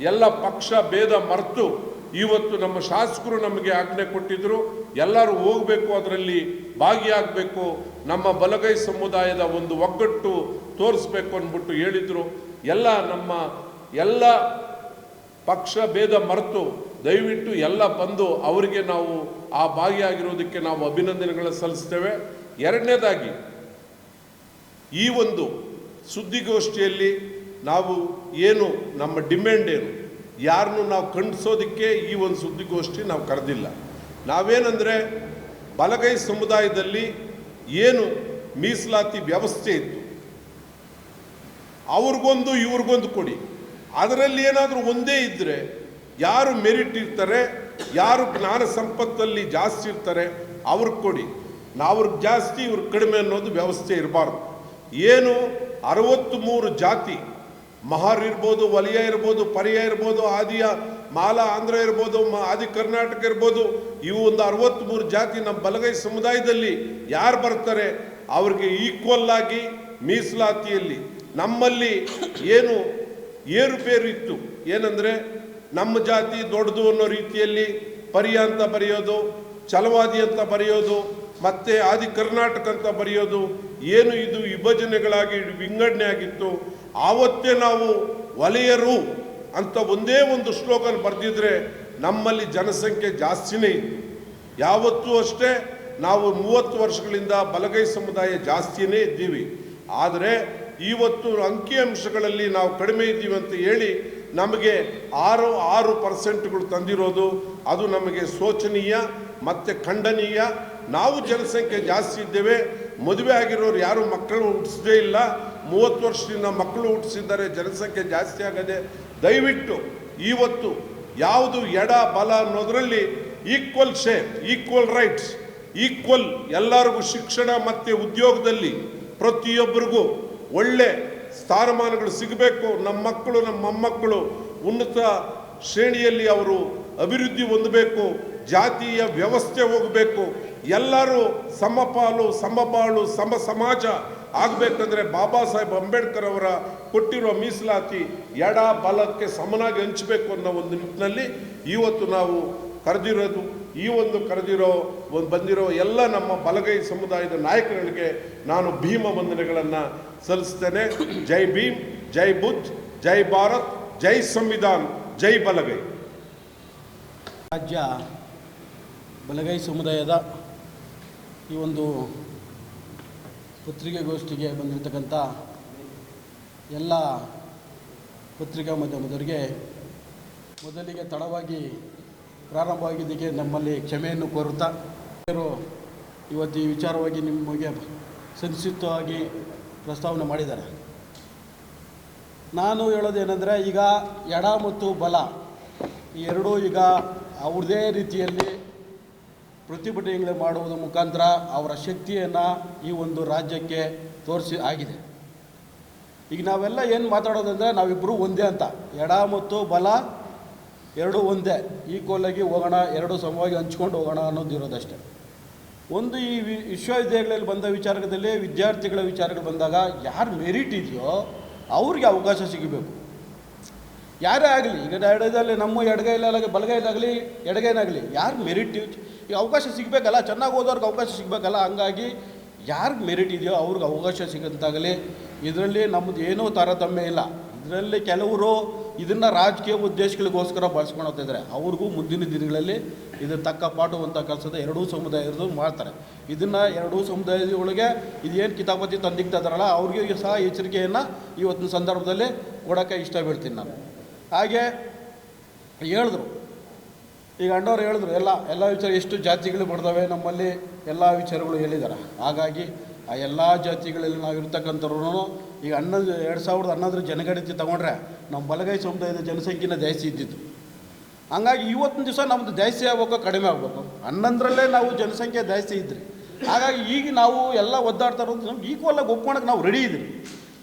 [SPEAKER 5] ಎಲ್ಲ ಪಕ್ಷ ಭೇದ ಮರೆತು ಇವತ್ತು ನಮ್ಮ ಶಾಸಕರು ನಮಗೆ ಆಜ್ಞೆ ಕೊಟ್ಟಿದ್ದರು, ಎಲ್ಲರೂ ಹೋಗಬೇಕು, ಅದರಲ್ಲಿ ಭಾಗಿಯಾಗಬೇಕು, ನಮ್ಮ ಬಲಗೈ ಸಮುದಾಯದ ಒಂದು ಒಗ್ಗಟ್ಟು ತೋರಿಸ್ಬೇಕು ಅಂದ್ಬಿಟ್ಟು ಹೇಳಿದರು. ನಮ್ಮ ಎಲ್ಲ ಪಕ್ಷ ಭೇದ ಮರೆತು ದಯವಿಟ್ಟು ಎಲ್ಲ ಬಂದು ಅವರಿಗೆ ನಾವು ಆ ಭಾಗಿಯಾಗಿರೋದಕ್ಕೆ ನಾವು ಅಭಿನಂದನೆಗಳನ್ನು ಸಲ್ಲಿಸ್ತೇವೆ. ಎರಡನೇದಾಗಿ ಈ ಒಂದು ಸುದ್ದಿಗೋಷ್ಠಿಯಲ್ಲಿ ನಾವು ಏನು ನಮ್ಮ ಡಿಮ್ಯಾಂಡ್ ಏನು, ಯಾರನ್ನು ನಾವು ಖಂಡಿಸೋದಕ್ಕೆ ಈ ಒಂದು ಸುದ್ದಿಗೋಷ್ಠಿ ನಾವು ಕರೆದಿಲ್ಲ. ನಾವೇನಂದರೆ ಬಲಗೈ ಸಮುದಾಯದಲ್ಲಿ ಏನು ಮೀಸಲಾತಿ ವ್ಯವಸ್ಥೆ ಇತ್ತು ಅವ್ರಿಗೊಂದು ಇವ್ರಿಗೊಂದು ಕೊಡಿ, ಅದರಲ್ಲಿ ಏನಾದರೂ ಒಂದೇ ಇದ್ದರೆ ಯಾರು ಮೆರಿಟ್ ಇರ್ತಾರೆ, ಯಾರು ಜ್ಞಾನ ಸಂಪತ್ತಲ್ಲಿ ಜಾಸ್ತಿ ಇರ್ತಾರೆ ಅವ್ರಿಗೆ ಕೊಡಿ, ಅವ್ರಿಗೆ ಜಾಸ್ತಿ ಇವ್ರಿಗೆ ಕಡಿಮೆ ಅನ್ನೋದು ವ್ಯವಸ್ಥೆ ಇರಬಾರ್ದು. ಏನು 63 ಜಾತಿ, ಮಹಾರ್ ಇರ್ಬೋದು, ವಲಯ ಇರ್ಬೋದು, ಪರ್ಯಾಯ ಇರ್ಬೋದು, ಆದಿಯ ಮಾಲಾ ಆಂಧ್ರ ಇರ್ಬೋದು, ಆದಿ ಕರ್ನಾಟಕ ಇರ್ಬೋದು, ಇವು ಒಂದು 63 ಜಾತಿ ನಮ್ಮ ಬಲಗೈ ಸಮುದಾಯದಲ್ಲಿ ಯಾರು ಬರ್ತಾರೆ ಅವ್ರಿಗೆ ಈಕ್ವಲ್ ಆಗಿ ಮೀಸಲಾತಿಯಲ್ಲಿ ನಮ್ಮಲ್ಲಿ ಏನು ಏರುಪೇರು ಇತ್ತು, ಏನಂದರೆ ನಮ್ಮ ಜಾತಿ ದೊಡ್ಡದು ಅನ್ನೋ ರೀತಿಯಲ್ಲಿ ಪರ್ಯ ಅಂತ ಬರೆಯೋದು, ಛಲವಾದಿ ಅಂತ ಬರೆಯೋದು, ಮತ್ತು ಆದಿ ಕರ್ನಾಟಕ ಅಂತ ಬರೆಯೋದು, ಏನು ಇದು ವಿಭಜನೆಗಳಾಗಿ ವಿಂಗಡಣೆ ಆಗಿತ್ತು. ಆವತ್ತೇ ನಾವು ವಲಯರು ಅಂತ ಒಂದೇ ಒಂದು ಸ್ಲೋಗನ್ ಬರೆದಿದ್ರೆ ನಮ್ಮಲ್ಲಿ ಜನಸಂಖ್ಯೆ ಜಾಸ್ತಿನೇ ಇತ್ತು. ಯಾವತ್ತೂ ಅಷ್ಟೇ ನಾವು 30 ವರ್ಷಗಳಿಂದ ಬಲಗೈ ಸಮುದಾಯ ಜಾಸ್ತಿಯೇ ಇದ್ದೀವಿ. ಆದರೆ ಇವತ್ತು ಅಂಕಿಅಂಶಗಳಲ್ಲಿ ನಾವು ಕಡಿಮೆ ಇದ್ದೀವಿ ಅಂತ ಹೇಳಿ ನಮಗೆ 6% ತಂದಿರೋದು ಅದು ನಮಗೆ ಶೋಚನೀಯ ಮತ್ತು ಖಂಡನೀಯ. ನಾವು ಜನಸಂಖ್ಯೆ ಜಾಸ್ತಿ ಇದ್ದೇವೆ, ಮದುವೆ ಆಗಿರೋರು ಯಾರು ಮಕ್ಕಳು ಹುಟ್ಟಿಸದೇ ಇಲ್ಲ, 30 ವರ್ಷದಿಂದ ಮಕ್ಕಳು ಹುಟ್ಟಿಸಿದ್ದಾರೆ, ಜನಸಂಖ್ಯೆ ಜಾಸ್ತಿ ಆಗದೆ. ದಯವಿಟ್ಟು ಇವತ್ತು ಯಾವುದು ಎಡ ಬಲ ಅನ್ನೋದರಲ್ಲಿ equal share, equal rights, equal ಎಲ್ಲರಿಗೂ ಶಿಕ್ಷಣ ಮತ್ತು ಉದ್ಯೋಗದಲ್ಲಿ ಪ್ರತಿಯೊಬ್ಬರಿಗೂ ಒಳ್ಳೆ ಸ್ಥಾನಮಾನಗಳು ಸಿಗಬೇಕು. ನಮ್ಮ ಮಕ್ಕಳು ನಮ್ಮ ಮೊಮ್ಮಕ್ಕಳು ಉನ್ನತ ಶ್ರೇಣಿಯಲ್ಲಿ ಅವರು ಅಭಿವೃದ್ಧಿ ಹೊಂದಬೇಕು, ಜಾತಿಯ ವ್ಯವಸ್ಥೆ ಹೋಗಬೇಕು, ಎಲ್ಲರೂ ಸಮಪಾಲು ಸಮಬಾಳು ಸಮ ಸಮಾಜ ಆಗಬೇಕಂದ್ರೆ ಬಾಬಾ ಸಾಹೇಬ್ ಅಂಬೇಡ್ಕರ್ ಅವರ ಕೊಟ್ಟಿರೋ ಮೀಸಲಾತಿ ಎಡ ಬಲಕ್ಕೆ ಸಮನಾಗಿ ಹಂಚಬೇಕು ಅನ್ನೋ ಒಂದು ನಿಟ್ಟಿನಲ್ಲಿ ಇವತ್ತು ನಾವು ಕರೆದಿರೋದು. ಈ ಒಂದು ಬಂದಿರೋ ಎಲ್ಲ ನಮ್ಮ ಬಲಗೈ ಸಮುದಾಯದ ನಾಯಕರುಗಳಿಗೆ ನಾನು ಭೀಮ ವಂದನೆಗಳನ್ನು ಸಲ್ಲಿಸ್ತೇನೆ. ಜೈ ಭೀಮ್, ಜೈ ಬುದ್ಧ್, ಜೈ ಭಾರತ್, ಜೈ ಸಂವಿಧಾನ್, ಜೈ ಬಲಗೈ.
[SPEAKER 6] ರಾಜ್ಯ ಬಲಗೈ ಸಮುದಾಯದ ಈ ಒಂದು ಪತ್ರಿಕೆಗೋಷ್ಠಿಗೆ ಬಂದಿರತಕ್ಕಂಥ ಎಲ್ಲ ಪತ್ರಿಕಾ ಮಾಧ್ಯಮದವರಿಗೆ ಮೊದಲಿಗೆ ತಡವಾಗಿ ಪ್ರಾರಂಭವಾಗಿದ್ದಕ್ಕೆ ನಮ್ಮಲ್ಲಿ ಕ್ಷಮೆಯನ್ನು ಕೋರುತ್ತಾ ಇವತ್ತು ಈ ವಿಚಾರವಾಗಿ ನಿಮಗೆ ಸಂಕ್ಷಿಪ್ತವಾಗಿ ಪ್ರಸ್ತಾವನೆ ಮಾಡಿದ್ದಾರೆ. ನಾನು ಹೇಳೋದೇನೆಂದರೆ, ಈಗ ಎಡ ಮತ್ತು ಬಲ ಈ ಎರಡೂ ಈಗ ಅವ್ರದ್ದೇ ರೀತಿಯಲ್ಲಿ ಪ್ರತಿಭಟನೆಗಳು ಮಾಡುವುದರ ಮುಖಾಂತರ ಅವರ ಶಕ್ತಿಯನ್ನು ಈ ಒಂದು ರಾಜ್ಯಕ್ಕೆ ತೋರಿಸಿ ಆಗಿದೆ. ಈಗ ನಾವೆಲ್ಲ ಏನು ಮಾತಾಡೋದಂದರೆ ನಾವಿಬ್ಬರು ಒಂದೇ ಅಂತ, ಎಡ ಮತ್ತು ಬಲ ಎರಡೂ ಒಂದೇ ಈಕ್ವಲಾಗಿ ಹೋಗೋಣ, ಎರಡೂ ಸಮವಾಗಿ ಹಂಚ್ಕೊಂಡು ಹೋಗೋಣ ಅನ್ನೋದು ಇರೋದಷ್ಟೇ. ಒಂದು ಈ ವಿಶ್ವವಿದ್ಯಾಲಯಗಳಲ್ಲಿ ಬಂದ ವಿಚಾರದಲ್ಲಿ ವಿದ್ಯಾರ್ಥಿಗಳ ವಿಚಾರಗಳು ಬಂದಾಗ ಯಾರು ಮೆರಿಟ್ ಇದೆಯೋ ಅವ್ರಿಗೆ ಅವಕಾಶ ಸಿಗಬೇಕು. ಯಾರೇ ಆಗಲಿ, ಈಗ ಎಡಗೈದಲ್ಲಿ ನಮ್ಮ ಎಡಗೈಲಾಗಲಿ ಬಲಗೈಲಾಗಲಿ ಎಡಗೈನಾಗಲಿ ಯಾರು ಮೆರಿಟ್ ಈಗ ಅವಕಾಶ ಸಿಗಬೇಕಲ್ಲ, ಚೆನ್ನಾಗಿ ಓದೋರ್ಗೆ ಅವಕಾಶ ಸಿಗಬೇಕಲ್ಲ. ಹಂಗಾಗಿ ಯಾರಿಗೆ ಮೆರಿಟ್ ಇದೆಯೋ ಅವ್ರಿಗೆ ಅವಕಾಶ ಸಿಗಂತಾಗಲಿ. ಇದರಲ್ಲಿ ನಮ್ಮದು ಏನೂ ತಾರತಮ್ಯ ಇಲ್ಲ. ಇದರಲ್ಲಿ ಕೆಲವರು ಇದನ್ನು ರಾಜಕೀಯ ಉದ್ದೇಶಗಳಿಗೋಸ್ಕರ ಬಳಸ್ಕೊಳ್ತಿದ್ದಾರೆ. ಅವ್ರಿಗೂ ಮುಂದಿನ ದಿನಗಳಲ್ಲಿ ಇದರ ತಕ್ಕ ಪಾಠವಂಥ ಕೆಲಸದ ಎರಡೂ ಸಮುದಾಯದವರು ಮಾಡ್ತಾರೆ. ಇದನ್ನು ಎರಡೂ ಸಮುದಾಯದೊಳಗೆ ಇದೇನು ಕಿತಾಪತಿ ತಂದಿಕ್ತಾಯಿದ್ದಾರಲ್ಲ ಅವ್ರಿಗೆ ಸಹ ಎಚ್ಚರಿಕೆಯನ್ನು ಇವತ್ತಿನ ಸಂದರ್ಭದಲ್ಲಿ ಕೊಡೋಕ್ಕೆ ಇಷ್ಟ ಬೀಳ್ತೀನಿ ನಾನು. ಹಾಗೆ ಹೇಳಿದ್ರು, ಈಗ ಅಣ್ಣವ್ರು ಹೇಳಿದ್ರು ಎಲ್ಲ ವಿಚಾರ ಎಷ್ಟು ಜಾತಿಗಳು ಬರ್ತವೆ ನಮ್ಮಲ್ಲಿ ಎಲ್ಲ ವಿಚಾರಗಳು ಹೇಳಿದ್ದಾರೆ. ಹಾಗಾಗಿ ಆ ಎಲ್ಲ ಜಾತಿಗಳಲ್ಲಿ ನಾವು ಇರ್ತಕ್ಕಂಥವ್ರು ಈಗ 2011 ಜನಗಣತಿ ತೊಗೊಂಡ್ರೆ ನಮ್ಮ ಬಲಗೈ ಸಮುದಾಯದ ಜನಸಂಖ್ಯೆನ ಜಾಸ್ತಿ ಇದ್ದಿದ್ದು. ಹಂಗಾಗಿ ಇವತ್ತಿನ ದಿವಸ ನಮ್ಮದು ಜಾಸ್ತಿ ಆಗಬೇಕು ಕಡಿಮೆ ಆಗಬೇಕು 11ರಲ್ಲೇ ನಾವು ಜನಸಂಖ್ಯೆ ಜಾಸ್ತಿ ಇದ್ರಿ. ಹಾಗಾಗಿ ಈಗ ನಾವು ಎಲ್ಲ ಒದ್ದಾಡ್ತಾ ಇರೋದು ನಮ್ಗೆ ಈಕ್ವಲಾಗಿ ಒಪ್ಕೊಳಕ್ಕೆ ನಾವು ರೆಡಿ ಇದ್ರಿ.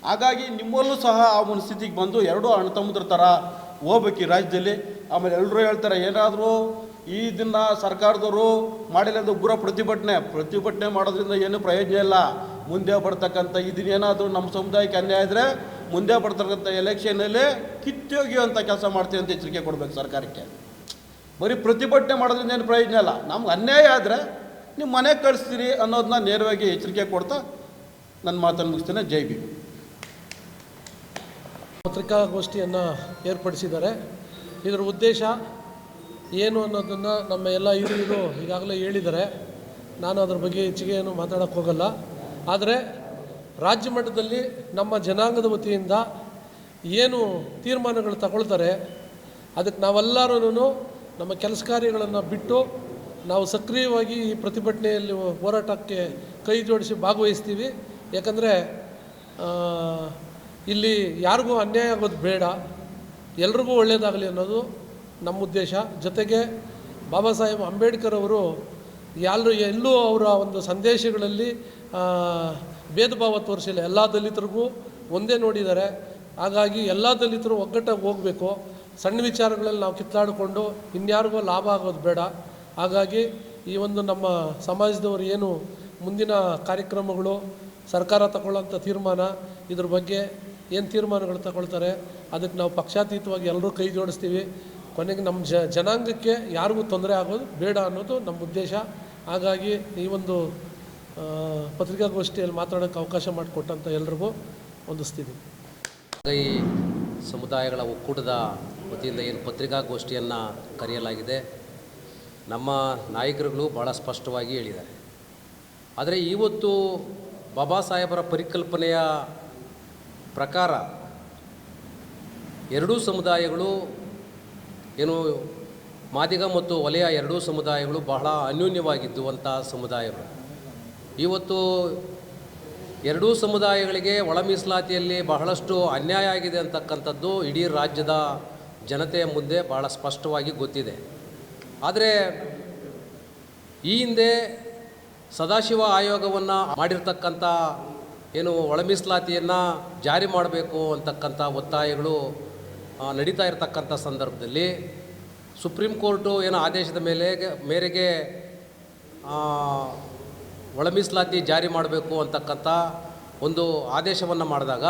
[SPEAKER 6] ಹಾಗಾಗಿ ನಿಮ್ಮಲ್ಲೂ ಸಹ ಆ ಮನಸ್ಥಿತಿಗೆ ಬಂದು ಎರಡೂ ಅಣ್ಣ ತಮ್ಮದ್ರ ಥರ ಹೋಗ್ಬೇಕು ಈ ರಾಜ್ಯದಲ್ಲಿ. ಆಮೇಲೆ ಎಲ್ಲರೂ ಹೇಳ್ತಾರೆ ಏನಾದರೂ ಇದನ್ನು ಸರ್ಕಾರದವರು ಮಾಡಿಲ್ಲ ಅಂದರೆ ಉಗ್ರ ಪ್ರತಿಭಟನೆ ಮಾಡೋದ್ರಿಂದ ಏನೂ ಪ್ರಯೋಜನ ಇಲ್ಲ. ಮುಂದೆ ಬರ್ತಕ್ಕಂಥ ಇದನ್ನೇನಾದರೂ ನಮ್ಮ ಸಮುದಾಯಕ್ಕೆ ಅನ್ಯಾಯ ಇದ್ದರೆ ಮುಂದೆ ಬರ್ತಕ್ಕಂಥ ಎಲೆಕ್ಷನಲ್ಲಿ ಕಿತ್ತೋಗಿಯುವಂಥ ಕೆಲಸ ಮಾಡ್ತೀವಿ ಅಂತ ಎಚ್ಚರಿಕೆ ಕೊಡಬೇಕು ಸರ್ಕಾರಕ್ಕೆ. ಬರೀ ಪ್ರತಿಭಟನೆ ಮಾಡೋದ್ರಿಂದ ಏನು ಪ್ರಯೋಜನ ಇಲ್ಲ. ನಮ್ಗೆ ಅನ್ಯಾಯ ಆದರೆ ನೀವು ಮನೆಗೆ ಕಳಿಸ್ತೀರಿ ಅನ್ನೋದನ್ನ ನೇರವಾಗಿ ಎಚ್ಚರಿಕೆ ಕೊಡ್ತಾ ನನ್ನ ಮಾತನ್ನು ಮುಗಿಸ್ತೇನೆ. ಜೈ ಭೀಮ್.
[SPEAKER 7] ಪತ್ರಿಕಾಗೋಷ್ಠಿಯನ್ನು ಏರ್ಪಡಿಸಿದ್ದಾರೆ. ಇದರ ಉದ್ದೇಶ ಏನು ಅನ್ನೋದನ್ನು ನಮ್ಮ ಎಲ್ಲ ಹಿರಿಯರು ಈಗಾಗಲೇ ಹೇಳಿದ್ದಾರೆ. ನಾನು ಅದ್ರ ಬಗ್ಗೆ ಹೆಚ್ಚಿಗೆ ಏನು ಮಾತಾಡೋಕ್ಕೆ ಹೋಗಲ್ಲ. ಆದರೆ ರಾಜ್ಯ ಮಟ್ಟದಲ್ಲಿ ನಮ್ಮ ಜನಾಂಗದ ವತಿಯಿಂದ ಏನು ತೀರ್ಮಾನಗಳು ತಗೊಳ್ತಾರೆ ಅದಕ್ಕೆ ನಾವೆಲ್ಲರೂ ನಮ್ಮ ಕೆಲಸ ಕಾರ್ಯಗಳನ್ನು ಬಿಟ್ಟು ನಾವು ಸಕ್ರಿಯವಾಗಿ ಈ ಪ್ರತಿಭಟನೆಯಲ್ಲಿ ಹೋರಾಟಕ್ಕೆ ಕೈ ಜೋಡಿಸಿ ಭಾಗವಹಿಸ್ತೀವಿ. ಯಾಕಂದರೆ ಇಲ್ಲಿ ಯಾರಿಗೂ ಅನ್ಯಾಯ ಆಗೋದು ಬೇಡ, ಎಲ್ರಿಗೂ ಒಳ್ಳೆಯದಾಗಲಿ ಅನ್ನೋದು ನಮ್ಮ ಉದ್ದೇಶ. ಜೊತೆಗೆ ಬಾಬಾ ಸಾಹೇಬ್ ಅಂಬೇಡ್ಕರ್ ಅವರು ಎಲ್ಲೂ ಅವರ ಒಂದು ಸಂದೇಶಗಳಲ್ಲಿ ಭೇದ ಭಾವ ತೋರಿಸಿಲ್ಲ. ಎಲ್ಲ ದಲಿತರಿಗೂ ಒಂದೇ ನೋಡಿದ್ದಾರೆ. ಹಾಗಾಗಿ ಎಲ್ಲ ದಲಿತರು ಒಗ್ಗಟ್ಟಾಗಿ ಹೋಗಬೇಕು. ಸಣ್ಣ ವಿಚಾರಗಳಲ್ಲಿ ನಾವು ಕಿತ್ತಾಡಿಕೊಂಡು ಇನ್ಯಾರಿಗೂ ಲಾಭ ಆಗೋದು ಬೇಡ. ಹಾಗಾಗಿ ಈ ಒಂದು ನಮ್ಮ ಸಮಾಜದವರು ಏನು ಮುಂದಿನ ಕಾರ್ಯಕ್ರಮಗಳು ಸರ್ಕಾರ ತಗೊಳ್ಳೋಂಥ ತೀರ್ಮಾನ ಇದ್ರ ಬಗ್ಗೆ ಏನು ತೀರ್ಮಾನಗಳು ತಗೊಳ್ತಾರೆ ಅದಕ್ಕೆ ನಾವು ಪಕ್ಷಾತೀತವಾಗಿ ಎಲ್ಲರೂ ಕೈ ಜೋಡಿಸ್ತೀವಿ. ಕೊನೆಗೆ ನಮ್ಮ ಜನಾಂಗಕ್ಕೆ ಯಾರಿಗೂ ತೊಂದರೆ ಆಗೋದು ಬೇಡ ಅನ್ನೋದು ನಮ್ಮ ಉದ್ದೇಶ. ಹಾಗಾಗಿ ಈ ಒಂದು ಪತ್ರಿಕಾಗೋಷ್ಠಿಯಲ್ಲಿ ಮಾತಾಡೋಕ್ಕೆ ಅವಕಾಶ ಮಾಡಿಕೊಟ್ಟಂಥ ಎಲ್ರಿಗೂ ವಂದಿಸ್ತೀನಿ.
[SPEAKER 3] ಬಲಗೈ ಸಮುದಾಯಗಳ ಒಕ್ಕೂಟದ ವತಿಯಿಂದ ಏನು ಪತ್ರಿಕಾಗೋಷ್ಠಿಯನ್ನು ಕರೆಯಲಾಗಿದೆ, ನಮ್ಮ ನಾಯಕರುಗಳು ಭಾಳ ಸ್ಪಷ್ಟವಾಗಿ ಹೇಳಿದ್ದಾರೆ. ಆದರೆ ಇವತ್ತು ಬಾಬಾ ಸಾಹೇಬರ ಪರಿಕಲ್ಪನೆಯ ಪ್ರಕಾರ ಎರಡೂ ಸಮುದಾಯಗಳು ಏನು ಮಾದಿಗ ಮತ್ತು ವಲಯ ಎರಡೂ ಸಮುದಾಯಗಳು ಬಹಳ ಅನ್ಯೋನ್ಯವಾಗಿದ್ದುವಂಥ ಸಮುದಾಯಗಳು. ಇವತ್ತು ಎರಡೂ ಸಮುದಾಯಗಳಿಗೆ ಒಳ ಮೀಸಲಾತಿಯಲ್ಲಿ ಬಹಳಷ್ಟು ಅನ್ಯಾಯ ಆಗಿದೆ ಅಂತಕ್ಕಂಥದ್ದು ಇಡೀ ರಾಜ್ಯದ ಜನತೆಯ ಮುಂದೆ ಬಹಳ ಸ್ಪಷ್ಟವಾಗಿ ಗೊತ್ತಿದೆ. ಆದರೆ ಈ ಹಿಂದೆ ಸದಾಶಿವ ಆಯೋಗವನ್ನು ಮಾಡಿರ್ತಕ್ಕಂಥ ಏನು ಒಳ ಮೀಸಲಾತಿಯನ್ನು ಜಾರಿ ಮಾಡಬೇಕು ಅಂತಕ್ಕಂಥ ಒತ್ತಾಯಗಳು ನಡೀತಾ ಇರತಕ್ಕಂಥ ಸಂದರ್ಭದಲ್ಲಿ ಸುಪ್ರೀಂ ಕೋರ್ಟು ಏನು ಆದೇಶದ ಮೇರೆಗೆ ಒಳ ಮೀಸಲಾತಿ ಜಾರಿ ಮಾಡಬೇಕು ಅಂತಕ್ಕಂಥ ಒಂದು ಆದೇಶವನ್ನು ಮಾಡಿದಾಗ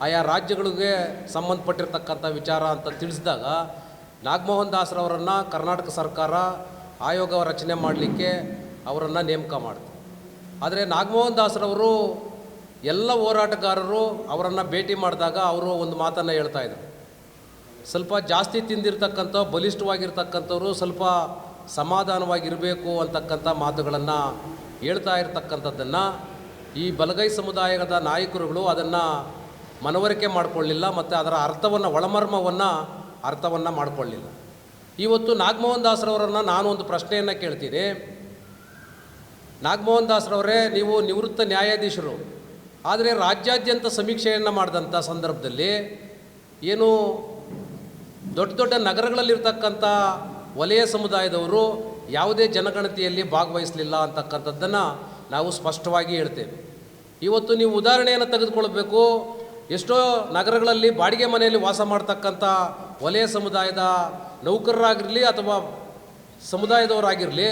[SPEAKER 3] ಆಯಾ ರಾಜ್ಯಗಳಿಗೆ ಸಂಬಂಧಪಟ್ಟಿರ್ತಕ್ಕಂಥ ವಿಚಾರ ಅಂತ ತಿಳಿಸಿದಾಗ ನಾಗಮೋಹನ್ ದಾಸ್ರವರನ್ನು ಕರ್ನಾಟಕ ಸರ್ಕಾರ ಆಯೋಗ ರಚನೆ ಮಾಡಲಿಕ್ಕೆ ಅವರನ್ನು ನೇಮಕ ಮಾಡ್ತಾರೆ. ಆದರೆ ನಾಗಮೋಹನ್ ದಾಸ್ರವರು ಎಲ್ಲ ಹೋರಾಟಗಾರರು ಅವರನ್ನು ಭೇಟಿ ಮಾಡಿದಾಗ ಅವರು ಒಂದು ಮಾತನ್ನು ಹೇಳ್ತಾಯಿದ್ರು, ಸ್ವಲ್ಪ ಜಾಸ್ತಿ ತಿಂದಿರ್ತಕ್ಕಂಥ ಬಲಿಷ್ಠವಾಗಿರ್ತಕ್ಕಂಥವ್ರು ಸ್ವಲ್ಪ ಸಮಾಧಾನವಾಗಿರಬೇಕು ಅಂತಕ್ಕಂಥ ಮಾತುಗಳನ್ನು ಹೇಳ್ತಾ ಇರ್ತಕ್ಕಂಥದ್ದನ್ನು ಈ ಬಲಗೈ ಸಮುದಾಯದ ನಾಯಕರುಗಳು ಅದನ್ನು ಮನವರಿಕೆ ಮಾಡಿಕೊಳ್ಳಿಲ್ಲ ಮತ್ತು ಅದರ ಅರ್ಥವನ್ನು ಅರ್ಥವನ್ನು ಮಾಡಿಕೊಳ್ಳಿಲ್ಲ. ಇವತ್ತು ನಾಗಮೋಹನ್ ದಾಸ್ರವರನ್ನು ನಾನು ಒಂದು ಪ್ರಶ್ನೆಯನ್ನು ಕೇಳ್ತೀನಿ. ನಾಗಮೋಹನ್ ದಾಸ್ರವರೇ, ನೀವು ನಿವೃತ್ತ ನ್ಯಾಯಾಧೀಶರು, ಆದರೆ ರಾಜ್ಯಾದ್ಯಂತ ಸಮೀಕ್ಷೆಯನ್ನು ಮಾಡಿದಂಥ ಸಂದರ್ಭದಲ್ಲಿ ಏನು ದೊಡ್ಡ ದೊಡ್ಡ ನಗರಗಳಲ್ಲಿರ್ತಕ್ಕಂಥ ವಲಯ ಸಮುದಾಯದವರು ಯಾವುದೇ ಜನಗಣತಿಯಲ್ಲಿ ಭಾಗವಹಿಸಲಿಲ್ಲ ಅಂತಕ್ಕಂಥದ್ದನ್ನು ನಾವು ಸ್ಪಷ್ಟವಾಗಿ ಹೇಳ್ತೇವೆ. ಇವತ್ತು ನೀವು ಉದಾಹರಣೆಯನ್ನು ತೆಗೆದುಕೊಳ್ಬೇಕು. ಎಷ್ಟೋ ನಗರಗಳಲ್ಲಿ ಬಾಡಿಗೆ ಮನೆಯಲ್ಲಿ ವಾಸ ಮಾಡ್ತಕ್ಕಂಥ ವಲಯ ಸಮುದಾಯದ ನೌಕರರಾಗಿರಲಿ ಅಥವಾ ಸಮುದಾಯದವರಾಗಿರಲಿ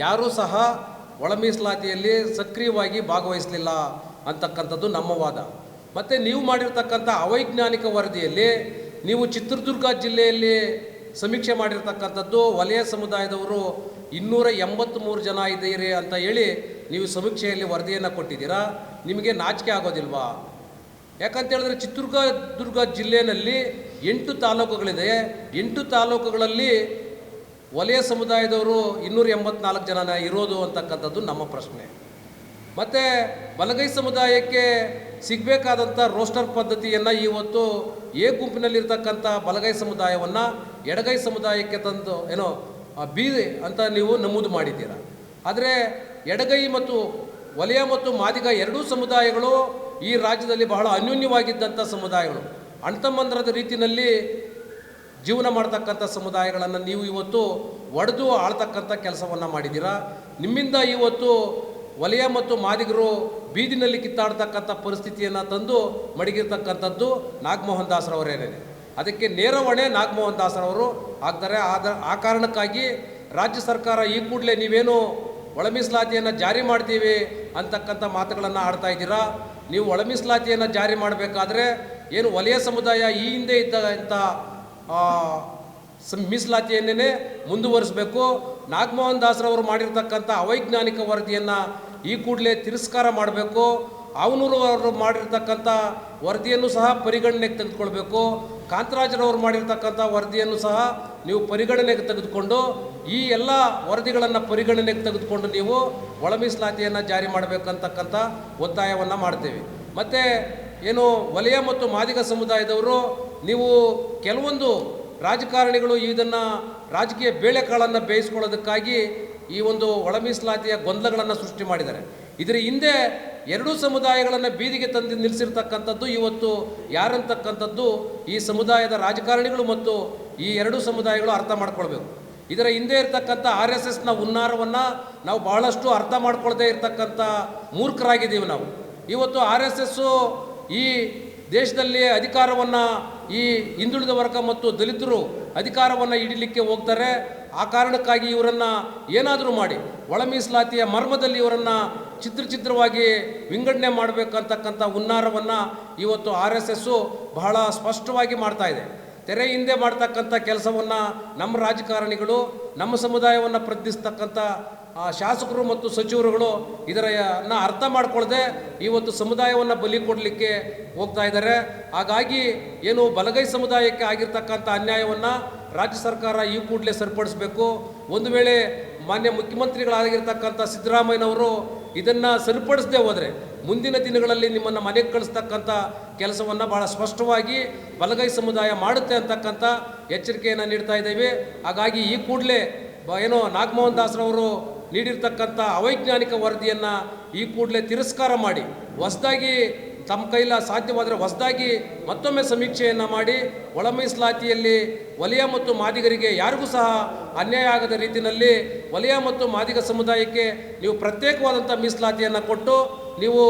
[SPEAKER 3] ಯಾರೂ ಸಹ ಒಳ ಮೀಸಲಾತಿಯಲ್ಲಿ ಸಕ್ರಿಯವಾಗಿ ಭಾಗವಹಿಸಲಿಲ್ಲ ಅಂತಕ್ಕಂಥದ್ದು ನಮ್ಮ ವಾದ. ಮತ್ತು ನೀವು ಮಾಡಿರ್ತಕ್ಕಂಥ ಅವೈಜ್ಞಾನಿಕ ವರದಿಯಲ್ಲಿ ನೀವು ಚಿತ್ರದುರ್ಗ ಜಿಲ್ಲೆಯಲ್ಲಿ ಸಮೀಕ್ಷೆ ಮಾಡಿರ್ತಕ್ಕಂಥದ್ದು ವಲಯ ಸಮುದಾಯದವರು 283 ಜನ ಇದ್ದೀರಿ ಅಂತ ಹೇಳಿ ನೀವು ಸಮೀಕ್ಷೆಯಲ್ಲಿ ವರದಿಯನ್ನು ಕೊಟ್ಟಿದ್ದೀರಾ. ನಿಮಗೆ ನಾಚಿಕೆ ಆಗೋದಿಲ್ವಾ? ಯಾಕಂತೇಳಿದ್ರೆ ಚಿತ್ರದುರ್ಗ ಜಿಲ್ಲೆಯಲ್ಲಿ 8 ತಾಲೂಕುಗಳಿದೆ. 8 ತಾಲೂಕುಗಳಲ್ಲಿ ವಲಯ ಸಮುದಾಯದವರು 284 ಜನ ಇರೋದು ಅಂತಕ್ಕಂಥದ್ದು ನಮ್ಮ ಪ್ರಶ್ನೆ. ಮತ್ತು ಬಲಗೈ ಸಮುದಾಯಕ್ಕೆ ಸಿಗಬೇಕಾದಂಥ ರೋಸ್ಟರ್ ಪದ್ಧತಿಯನ್ನು ಇವತ್ತು ಎ ಗುಂಪಿನಲ್ಲಿರ್ತಕ್ಕಂಥ ಬಲಗೈ ಸಮುದಾಯವನ್ನು ಎಡಗೈ ಸಮುದಾಯಕ್ಕೆ ತಂದು ಏನೋ ಬಿ ಅಂತ ನೀವು ನಮೂದು ಮಾಡಿದ್ದೀರಾ. ಆದರೆ ಎಡಗೈ ಮತ್ತು ವಲಯ ಮತ್ತು ಮಾದಿಗ ಎರಡೂ ಸಮುದಾಯಗಳು ಈ ರಾಜ್ಯದಲ್ಲಿ ಬಹಳ ಅನ್ಯೋನ್ಯವಾಗಿದ್ದಂಥ ಸಮುದಾಯಗಳು, ಅಣ್ತಮ್ಮಂದರದ ರೀತಿಯಲ್ಲಿ ಜೀವನ ಮಾಡ್ತಕ್ಕಂಥ ಸಮುದಾಯಗಳನ್ನು ನೀವು ಇವತ್ತು ಒಡೆದು ಆಳ್ತಕ್ಕಂಥ ಕೆಲಸವನ್ನು ಮಾಡಿದ್ದೀರಾ. ನಿಮ್ಮಿಂದ ಇವತ್ತು ವಲಯ ಮತ್ತು ಮಾದಿಗರು ಬೀದಿನಲ್ಲಿ ಕಿತ್ತಾಡ್ತಕ್ಕಂಥ ಪರಿಸ್ಥಿತಿಯನ್ನು ತಂದು ಮಡಗಿರ್ತಕ್ಕಂಥದ್ದು ನಾಗಮೋಹನ್ ದಾಸರವರೇನೆ. ಅದಕ್ಕೆ ನೇರ ಹೊಣೆ ನಾಗಮೋಹನ್ ದಾಸರವರು ಆಗ್ತಾರೆ. ಆ ಕಾರಣಕ್ಕಾಗಿ ರಾಜ್ಯ ಸರ್ಕಾರ ಈ ಕೂಡಲೇ ನೀವೇನು ಒಳ ಮೀಸಲಾತಿಯನ್ನು ಜಾರಿ ಮಾಡ್ತೀವಿ ಅಂತಕ್ಕಂಥ ಮಾತುಗಳನ್ನು ಆಡ್ತಾ ಇದ್ದೀರಾ. ನೀವು ಒಳ ಮೀಸಲಾತಿಯನ್ನು ಜಾರಿ ಮಾಡಬೇಕಾದ್ರೆ ಏನು ವಲಯ ಸಮುದಾಯ ಈ ಹಿಂದೆ ಇದ್ದಂಥ ಮೀಸಲಾತಿಯನ್ನೇ ಮುಂದುವರಿಸಬೇಕು. ನಾಗಮೋಹನ್ ದಾಸರವರು ಮಾಡಿರ್ತಕ್ಕಂಥ ಅವೈಜ್ಞಾನಿಕ ವರದಿಯನ್ನು ಈ ಕೂಡಲೇ ತಿರಸ್ಕಾರ ಮಾಡಬೇಕು. ಅವನೂರು ಮಾಡಿರ್ತಕ್ಕಂಥ ವರದಿಯನ್ನು ಸಹ ಪರಿಗಣನೆಗೆ ತೆಗೆದುಕೊಳ್ಬೇಕು. ಕಾಂತರಾಜರವರು ಮಾಡಿರ್ತಕ್ಕಂಥ ವರದಿಯನ್ನು ಸಹ ನೀವು ಪರಿಗಣನೆಗೆ ತೆಗೆದುಕೊಂಡು ಈ ಎಲ್ಲ ವರದಿಗಳನ್ನು ಪರಿಗಣನೆಗೆ ತೆಗೆದುಕೊಂಡು ನೀವು ಒಳ ಮೀಸಲಾತಿಯನ್ನು ಜಾರಿ ಮಾಡಬೇಕಂತಕ್ಕಂಥ ಒತ್ತಾಯವನ್ನು ಮಾಡ್ತೇವೆ. ಮತ್ತು ಏನು ವಲಯ ಮತ್ತು ಮಾದಿಗ ಸಮುದಾಯದವರು ನೀವು ಕೆಲವೊಂದು ರಾಜಕಾರಣಿಗಳು ಇದನ್ನು ರಾಜಕೀಯ ಬೇಳೆಕಾಳನ್ನು ಬೇಯಿಸ್ಕೊಳ್ಳೋದಕ್ಕಾಗಿ ಈ ಒಂದು ಒಳ ಮೀಸಲಾತಿಯ ಗೊಂದಲಗಳನ್ನು ಸೃಷ್ಟಿ ಮಾಡಿದ್ದಾರೆ. ಇದರ ಹಿಂದೆ ಎರಡೂ ಸಮುದಾಯಗಳನ್ನು ಬೀದಿಗೆ ತಂದು ನಿಲ್ಲಿಸಿರ್ತಕ್ಕಂಥದ್ದು ಇವತ್ತು ಯಾರಂತಕ್ಕಂಥದ್ದು ಈ ಸಮುದಾಯದ ರಾಜಕಾರಣಿಗಳು ಮತ್ತು ಈ ಎರಡೂ ಸಮುದಾಯಗಳು ಅರ್ಥ ಮಾಡ್ಕೊಳ್ಬೇಕು. ಇದರ ಹಿಂದೆ ಇರತಕ್ಕಂಥ RSSನ ಹುನ್ನಾರವನ್ನು ನಾವು ಬಹಳಷ್ಟು ಅರ್ಥ ಮಾಡ್ಕೊಳ್ಳದೆ ಇರತಕ್ಕಂಥ ಮೂರ್ಖರಾಗಿದ್ದೀವಿ ನಾವು. ಇವತ್ತು RSS ಈ ದೇಶದಲ್ಲಿ ಅಧಿಕಾರವನ್ನು ಈ ಹಿಂದುಳಿದ ವರ್ಗ ಮತ್ತು ದಲಿತರು ಅಧಿಕಾರವನ್ನು ಹಿಡಿಲಿಕ್ಕೆ ಹೋಗ್ತಾರೆ. ಆ ಕಾರಣಕ್ಕಾಗಿ ಇವರನ್ನು ಏನಾದರೂ ಮಾಡಿ ಒಳ ಮೀಸಲಾತಿಯ ಮರ್ಮದಲ್ಲಿ ಇವರನ್ನು ಚಿತ್ರವಾಗಿ ವಿಂಗಡಣೆ ಮಾಡಬೇಕಂತಕ್ಕಂಥ ಹುನ್ನಾರವನ್ನು ಇವತ್ತು RSS ಬಹಳ ಸ್ಪಷ್ಟವಾಗಿ ಮಾಡ್ತಾ ಇದೆ. ತೆರೆ ಹಿಂದೆ ಮಾಡ್ತಕ್ಕಂಥ ಕೆಲಸವನ್ನು ನಮ್ಮ ರಾಜಕಾರಣಿಗಳು, ನಮ್ಮ ಸಮುದಾಯವನ್ನು ಪ್ರತಿನಿಧಿಸ್ತಕ್ಕಂಥ ಶಾಸಕರು ಮತ್ತು ಸಚಿವರುಗಳು ಇದರನ್ನು ಅರ್ಥ ಮಾಡಿಕೊಳ್ಳದೆ ಇವತ್ತು ಸಮುದಾಯವನ್ನು ಬಲಿ ಕೊಡಲಿಕ್ಕೆ ಹೋಗ್ತಾ ಇದ್ದಾರೆ. ಹಾಗಾಗಿ ಏನು ಬಲಗೈ ಸಮುದಾಯಕ್ಕೆ ಆಗಿರ್ತಕ್ಕಂಥ ಅನ್ಯಾಯವನ್ನು ರಾಜ್ಯ ಸರ್ಕಾರ ಈ ಕೂಡಲೇ ಸರಿಪಡಿಸಬೇಕು. ಒಂದು ವೇಳೆ ಮಾನ್ಯ ಮುಖ್ಯಮಂತ್ರಿಗಳಾಗಿರ್ತಕ್ಕಂಥ ಸಿದ್ದರಾಮಯ್ಯನವರು ಇದನ್ನು ಸರಿಪಡಿಸದೆ ಹೋದರೆ ಮುಂದಿನ ದಿನಗಳಲ್ಲಿ ನಿಮ್ಮನ್ನು ಮನೆಗೆ ಕಳಿಸ್ತಕ್ಕಂಥ ಕೆಲಸವನ್ನು ಭಾಳ ಸ್ಪಷ್ಟವಾಗಿ ಬಲಗೈ ಸಮುದಾಯ ಮಾಡುತ್ತೆ ಅಂತಕ್ಕಂಥ ಎಚ್ಚರಿಕೆಯನ್ನು ನೀಡ್ತಾ ಇದ್ದೇವೆ. ಹಾಗಾಗಿ ಈ ಕೂಡಲೇ ಏನೋ ನಾಗಮೋಹನ್ ದಾಸರವರು ನೀಡಿರ್ತಕ್ಕಂಥ ಅವೈಜ್ಞಾನಿಕ ವರದಿಯನ್ನು ಈ ಕೂಡಲೇ ತಿರಸ್ಕಾರ ಮಾಡಿ ಹೊಸದಾಗಿ ತಮ್ಮ ಕೈಲ ಸಾಧ್ಯವಾದರೆ ಹೊಸದಾಗಿ ಮತ್ತೊಮ್ಮೆ ಸಮೀಕ್ಷೆಯನ್ನು ಮಾಡಿ ಒಳ ಮೀಸಲಾತಿಯಲ್ಲಿ ವಲಯ ಮತ್ತು ಮಾದಿಗರಿಗೆ ಯಾರಿಗೂ ಸಹ ಅನ್ಯಾಯ ಆಗದ ರೀತಿಯಲ್ಲಿ ವಲಯ ಮತ್ತು ಮಾದಿಗ ಸಮುದಾಯಕ್ಕೆ ನೀವು ಪ್ರತ್ಯೇಕವಾದಂಥ ಮೀಸಲಾತಿಯನ್ನು ಕೊಟ್ಟು ನೀವು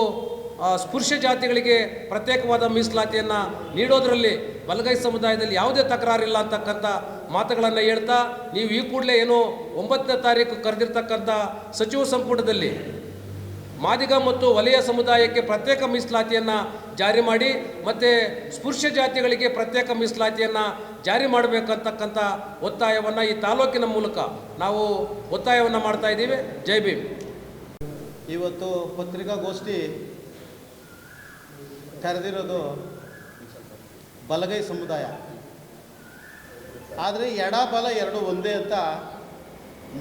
[SPEAKER 3] ಸ್ಪೃಶ್ಯ ಜಾತಿಗಳಿಗೆ ಪ್ರತ್ಯೇಕವಾದ ಮೀಸಲಾತಿಯನ್ನು ನೀಡೋದರಲ್ಲಿ ಬಲಗೈ ಸಮುದಾಯದಲ್ಲಿ ಯಾವುದೇ ತಕರಾರಿಲ್ಲ ಅಂತಕ್ಕಂಥ ಮಾತುಗಳನ್ನು ಹೇಳ್ತಾ ನೀವು ಈ ಕೂಡಲೇ ಏನು 9ನೇ ತಾರೀಕು ಕರೆದಿರ್ತಕ್ಕಂಥ ಸಚಿವ ಸಂಪುಟದಲ್ಲಿ ಮಾದಿಗ ಮತ್ತು ವಲಯ ಸಮುದಾಯಕ್ಕೆ ಪ್ರತ್ಯೇಕ ಮೀಸಲಾತಿಯನ್ನು ಜಾರಿ ಮಾಡಿ ಮತ್ತು ಸ್ಪೃಶ್ಯ ಜಾತಿಗಳಿಗೆ ಪ್ರತ್ಯೇಕ ಮೀಸಲಾತಿಯನ್ನು ಜಾರಿ ಮಾಡಬೇಕಂತಕ್ಕಂಥ ಒತ್ತಾಯವನ್ನು ಈ ತಾಲೂಕಿನ ಮೂಲಕ ನಾವು ಒತ್ತಾಯವನ್ನು ಮಾಡ್ತಾ ಇದ್ದೀವಿ. ಜೈ ಭೀಮ್.
[SPEAKER 1] ಇವತ್ತು ಪತ್ರಿಕಾಗೋಷ್ಠಿ ಕರೆದಿರೋದು ಬಲಗೈ ಸಮುದಾಯ, ಆದರೆ ಎಡ ಬಲ ಎರಡು ಒಂದೇ ಅಂತ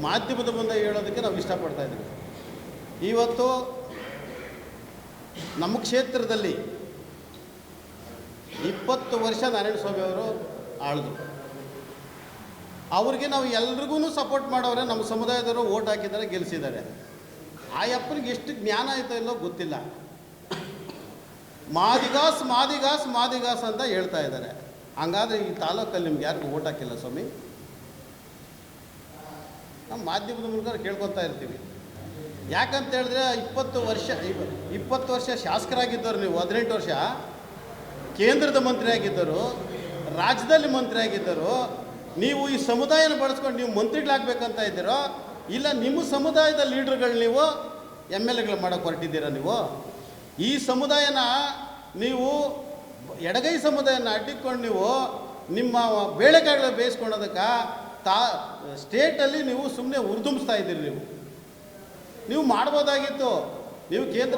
[SPEAKER 1] ಮಾಧ್ಯಮದ ಮುಂದೆ ಹೇಳೋದಕ್ಕೆ ನಾವು ಇಷ್ಟಪಡ್ತಾ ಇದ್ದೀವಿ. ಇವತ್ತು ನಮ್ಮ ಕ್ಷೇತ್ರದಲ್ಲಿ 20 ವರ್ಷ ನಾರಾಯಣಸ್ವಾಮಿ ಅವರು ಆಳಿದ್ರು. ಅವ್ರಿಗೆ ನಾವು ಎಲ್ರಿಗೂ ಸಪೋರ್ಟ್ ಮಾಡೋರೆ, ನಮ್ಮ ಸಮುದಾಯದವರು ಓಟ್ ಹಾಕಿದ್ದಾರೆ, ಗೆಲ್ಲಿಸಿದ್ದಾರೆ. ಆ ಅಪ್ಪನಿಗೆ ಎಷ್ಟು ಜ್ಞಾನ ಆಯಿತೋ ಇಲ್ಲೋ ಗೊತ್ತಿಲ್ಲ. ಮಾದಿಗಾಸ್ ಮಾದಿಗಾಸ್ ಮಾದಿಗಾಸ್ ಅಂತ ಹೇಳ್ತಾ ಇದ್ದಾರೆ. ಹಂಗಾದರೆ ಈ ತಾಲೂಕಲ್ಲಿ ನಿಮ್ಗೆ ಯಾರಿಗೂ ಓಟ್ ಹಾಕಿಲ್ಲ ಸ್ವಾಮಿ? ನಮ್ಮ ಮಾಧ್ಯಮದ ಮೂಲಕ ಕೇಳ್ಕೊತಾ ಇರ್ತೀವಿ. ಯಾಕಂತ ಹೇಳಿದ್ರೆ 20 ವರ್ಷ ಶಾಸಕರಾಗಿದ್ದವರು ನೀವು, 18 ವರ್ಷ ಕೇಂದ್ರದ ಮಂತ್ರಿ ಆಗಿದ್ದರು, ರಾಜ್ಯದಲ್ಲಿ ಮಂತ್ರಿ ಆಗಿದ್ದರು, ನೀವು ಈ ಸಮುದಾಯನ ಬಳಸ್ಕೊಂಡು ನೀವು ಮಂತ್ರಿಗಳಾಗಬೇಕಂತ ಇದ್ದೀರೋ, ಇಲ್ಲ ನಿಮ್ಮ ಸಮುದಾಯದ ಲೀಡ್ರ್ಗಳು ನೀವು MLAಗಳು ಮಾಡೋಕ್ಕೆ ಹೊರಟಿದ್ದೀರಾ? ನೀವು ಈ ಸಮುದಾಯನ ನೀವು ಎಡಗೈ ಸಮುದಾಯನ ಅಡ್ಡಿಕೊಂಡು ನೀವು ನಿಮ್ಮ ಬೇಳೆಕಾಳು ಬೇಯಿಸ್ಕೊಳೋದಕ್ಕೆ ಸ್ಟೇಟಲ್ಲಿ ನೀವು ಸುಮ್ಮನೆ ಉರ್ದುಂಬಿಸ್ತಾ ಇದ್ದೀರಿ. ನೀವು ಮಾಡ್ಬೋದಾಗಿತ್ತು. ನೀವು ಕೇಂದ್ರ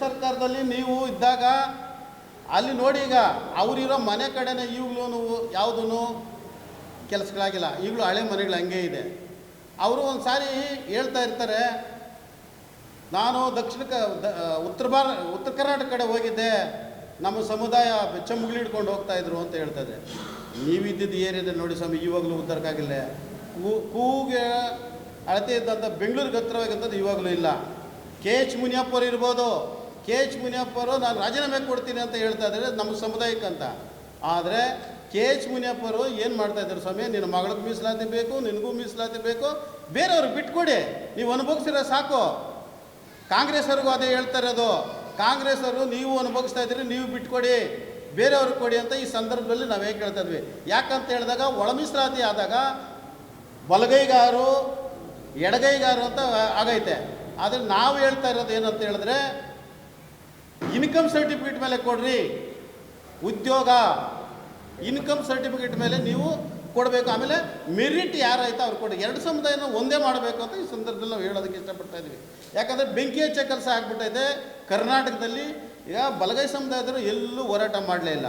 [SPEAKER 1] ಸರ್ಕಾರದಲ್ಲಿ ನೀವು ಇದ್ದಾಗ ಅಲ್ಲಿ ನೋಡಿ, ಈಗ ಅವರಿರೋ ಮನೆ ಕಡೆನೇ ಈಗಲೂ ಯಾವುದೂ ಕೆಲಸಗಳಾಗಿಲ್ಲ. ಈಗಲೂ ಹಳೆ ಮನೆಗಳು ಹಂಗೆ ಇದೆ. ಅವರು ಒಂದು ಸಾರಿ ಹೇಳ್ತಾ ಇರ್ತಾರೆ, ನಾನು ಉತ್ತರ ಕರ್ನಾಟಕ ಕಡೆ ಹೋಗಿದ್ದೆ, ನಮ್ಮ ಸಮುದಾಯ ಬೆಚ್ಚಂಬುಗಳು ಹಿಡ್ಕೊಂಡು ಹೋಗ್ತಾಯಿದ್ರು ಅಂತ ಹೇಳ್ತಾರೆ. ನೀವಿದ್ದಿದ್ದು ಏರಿಯಾದಲ್ಲಿ ನೋಡಿ ಸ್ವಾಮಿ, ಇವಾಗಲೂ ಉದ್ಧಾರಕ್ಕಾಗಿಲ್ಲ. ಕೂಗೆ ಅಳತೆ ಇದ್ದಂಥ ಬೆಂಗಳೂರಿಗೆ ಹತ್ತಿರವಾಗಿದ್ದಂಥದ್ದು ಇವಾಗಲೂ ಇಲ್ಲ. KH ಮುನಿಯಪ್ಪರು ಇರ್ಬೋದು. KH ಮುನಿಯಪ್ಪರು ನಾನು ರಾಜೀನಾಮೆ ಕೊಡ್ತೀನಿ ಅಂತ ಹೇಳ್ತಾ ಇದ್ದಾರೆ ನಮ್ಮ ಸಮುದಾಯಕ್ಕಂತ. ಆದರೆ KH ಮುನಿಯಪ್ಪರು ಏನು ಮಾಡ್ತಾಯಿದ್ದಾರೆ ಸ್ವಾಮಿ, ನಿನ್ನ ಮಗಳಿಗೆ ಮೀಸಲಾತಿ ಬೇಕು, ನಿನಗೂ ಮೀಸಲಾತಿ ಬೇಕು, ಬೇರೆಯವ್ರಿಗೆ ಬಿಟ್ಕೊಡಿ, ನೀವು ಅನುಭವಿಸಿರೋ ಸಾಕು. ಕಾಂಗ್ರೆಸ್ಸವ್ರಿಗೂ ಅದೇ ಹೇಳ್ತಾ ಇರೋದು. ಕಾಂಗ್ರೆಸ್ಸವರು ನೀವು ಅನುಭವಿಸ್ತಾ ಇದ್ದೀರಿ, ನೀವು ಬಿಟ್ಕೊಡಿ, ಬೇರೆಯವ್ರಿಗೆ ಕೊಡಿ ಅಂತ ಈ ಸಂದರ್ಭದಲ್ಲಿ ನಾವು ಹೇಗೆ ಹೇಳ್ತಾ ಇದ್ವಿ. ಯಾಕಂತ ಹೇಳಿದಾಗ ಒಳ ಮೀಸಲಾತಿ ಆದಾಗ ಬಲಗೈಗಾರು ಎಡಗೈಗಾರು ಅಂತ ಆಗೈತೆ. ಆದರೆ ನಾವು ಹೇಳ್ತಾ ಇರೋದು ಏನಂತ ಹೇಳಿದ್ರೆ, ಇನ್ಕಮ್ ಸರ್ಟಿಫಿಕೇಟ್ ಮೇಲೆ ಕೊಡ್ರಿ, ಉದ್ಯೋಗ ಇನ್ಕಮ್ ಸರ್ಟಿಫಿಕೇಟ್ ಮೇಲೆ ನೀವು ಕೊಡಬೇಕು. ಆಮೇಲೆ ಮೆರಿಟ್ ಯಾರಾಯ್ತು ಅವ್ರು ಕೊಡಿ. ಎರಡು ಸಮುದಾಯನ ಒಂದೇ ಮಾಡಬೇಕು ಅಂತ ಈ ಸಂದರ್ಭದಲ್ಲಿ ನಾವು ಹೇಳೋದಕ್ಕೆ ಇಷ್ಟಪಡ್ತಾ ಇದ್ವಿ. ಯಾಕಂದರೆ ಬೆಂಕಿ ಹಚ್ಚೋ ಕೆಲಸ ಆಗ್ಬಿಟ್ಟೈತೆ ಕರ್ನಾಟಕದಲ್ಲಿ. ಈಗ ಬಲಗೈ ಸಮುದಾಯದವರು ಎಲ್ಲೂ ಹೋರಾಟ ಮಾಡಲೇ ಇಲ್ಲ.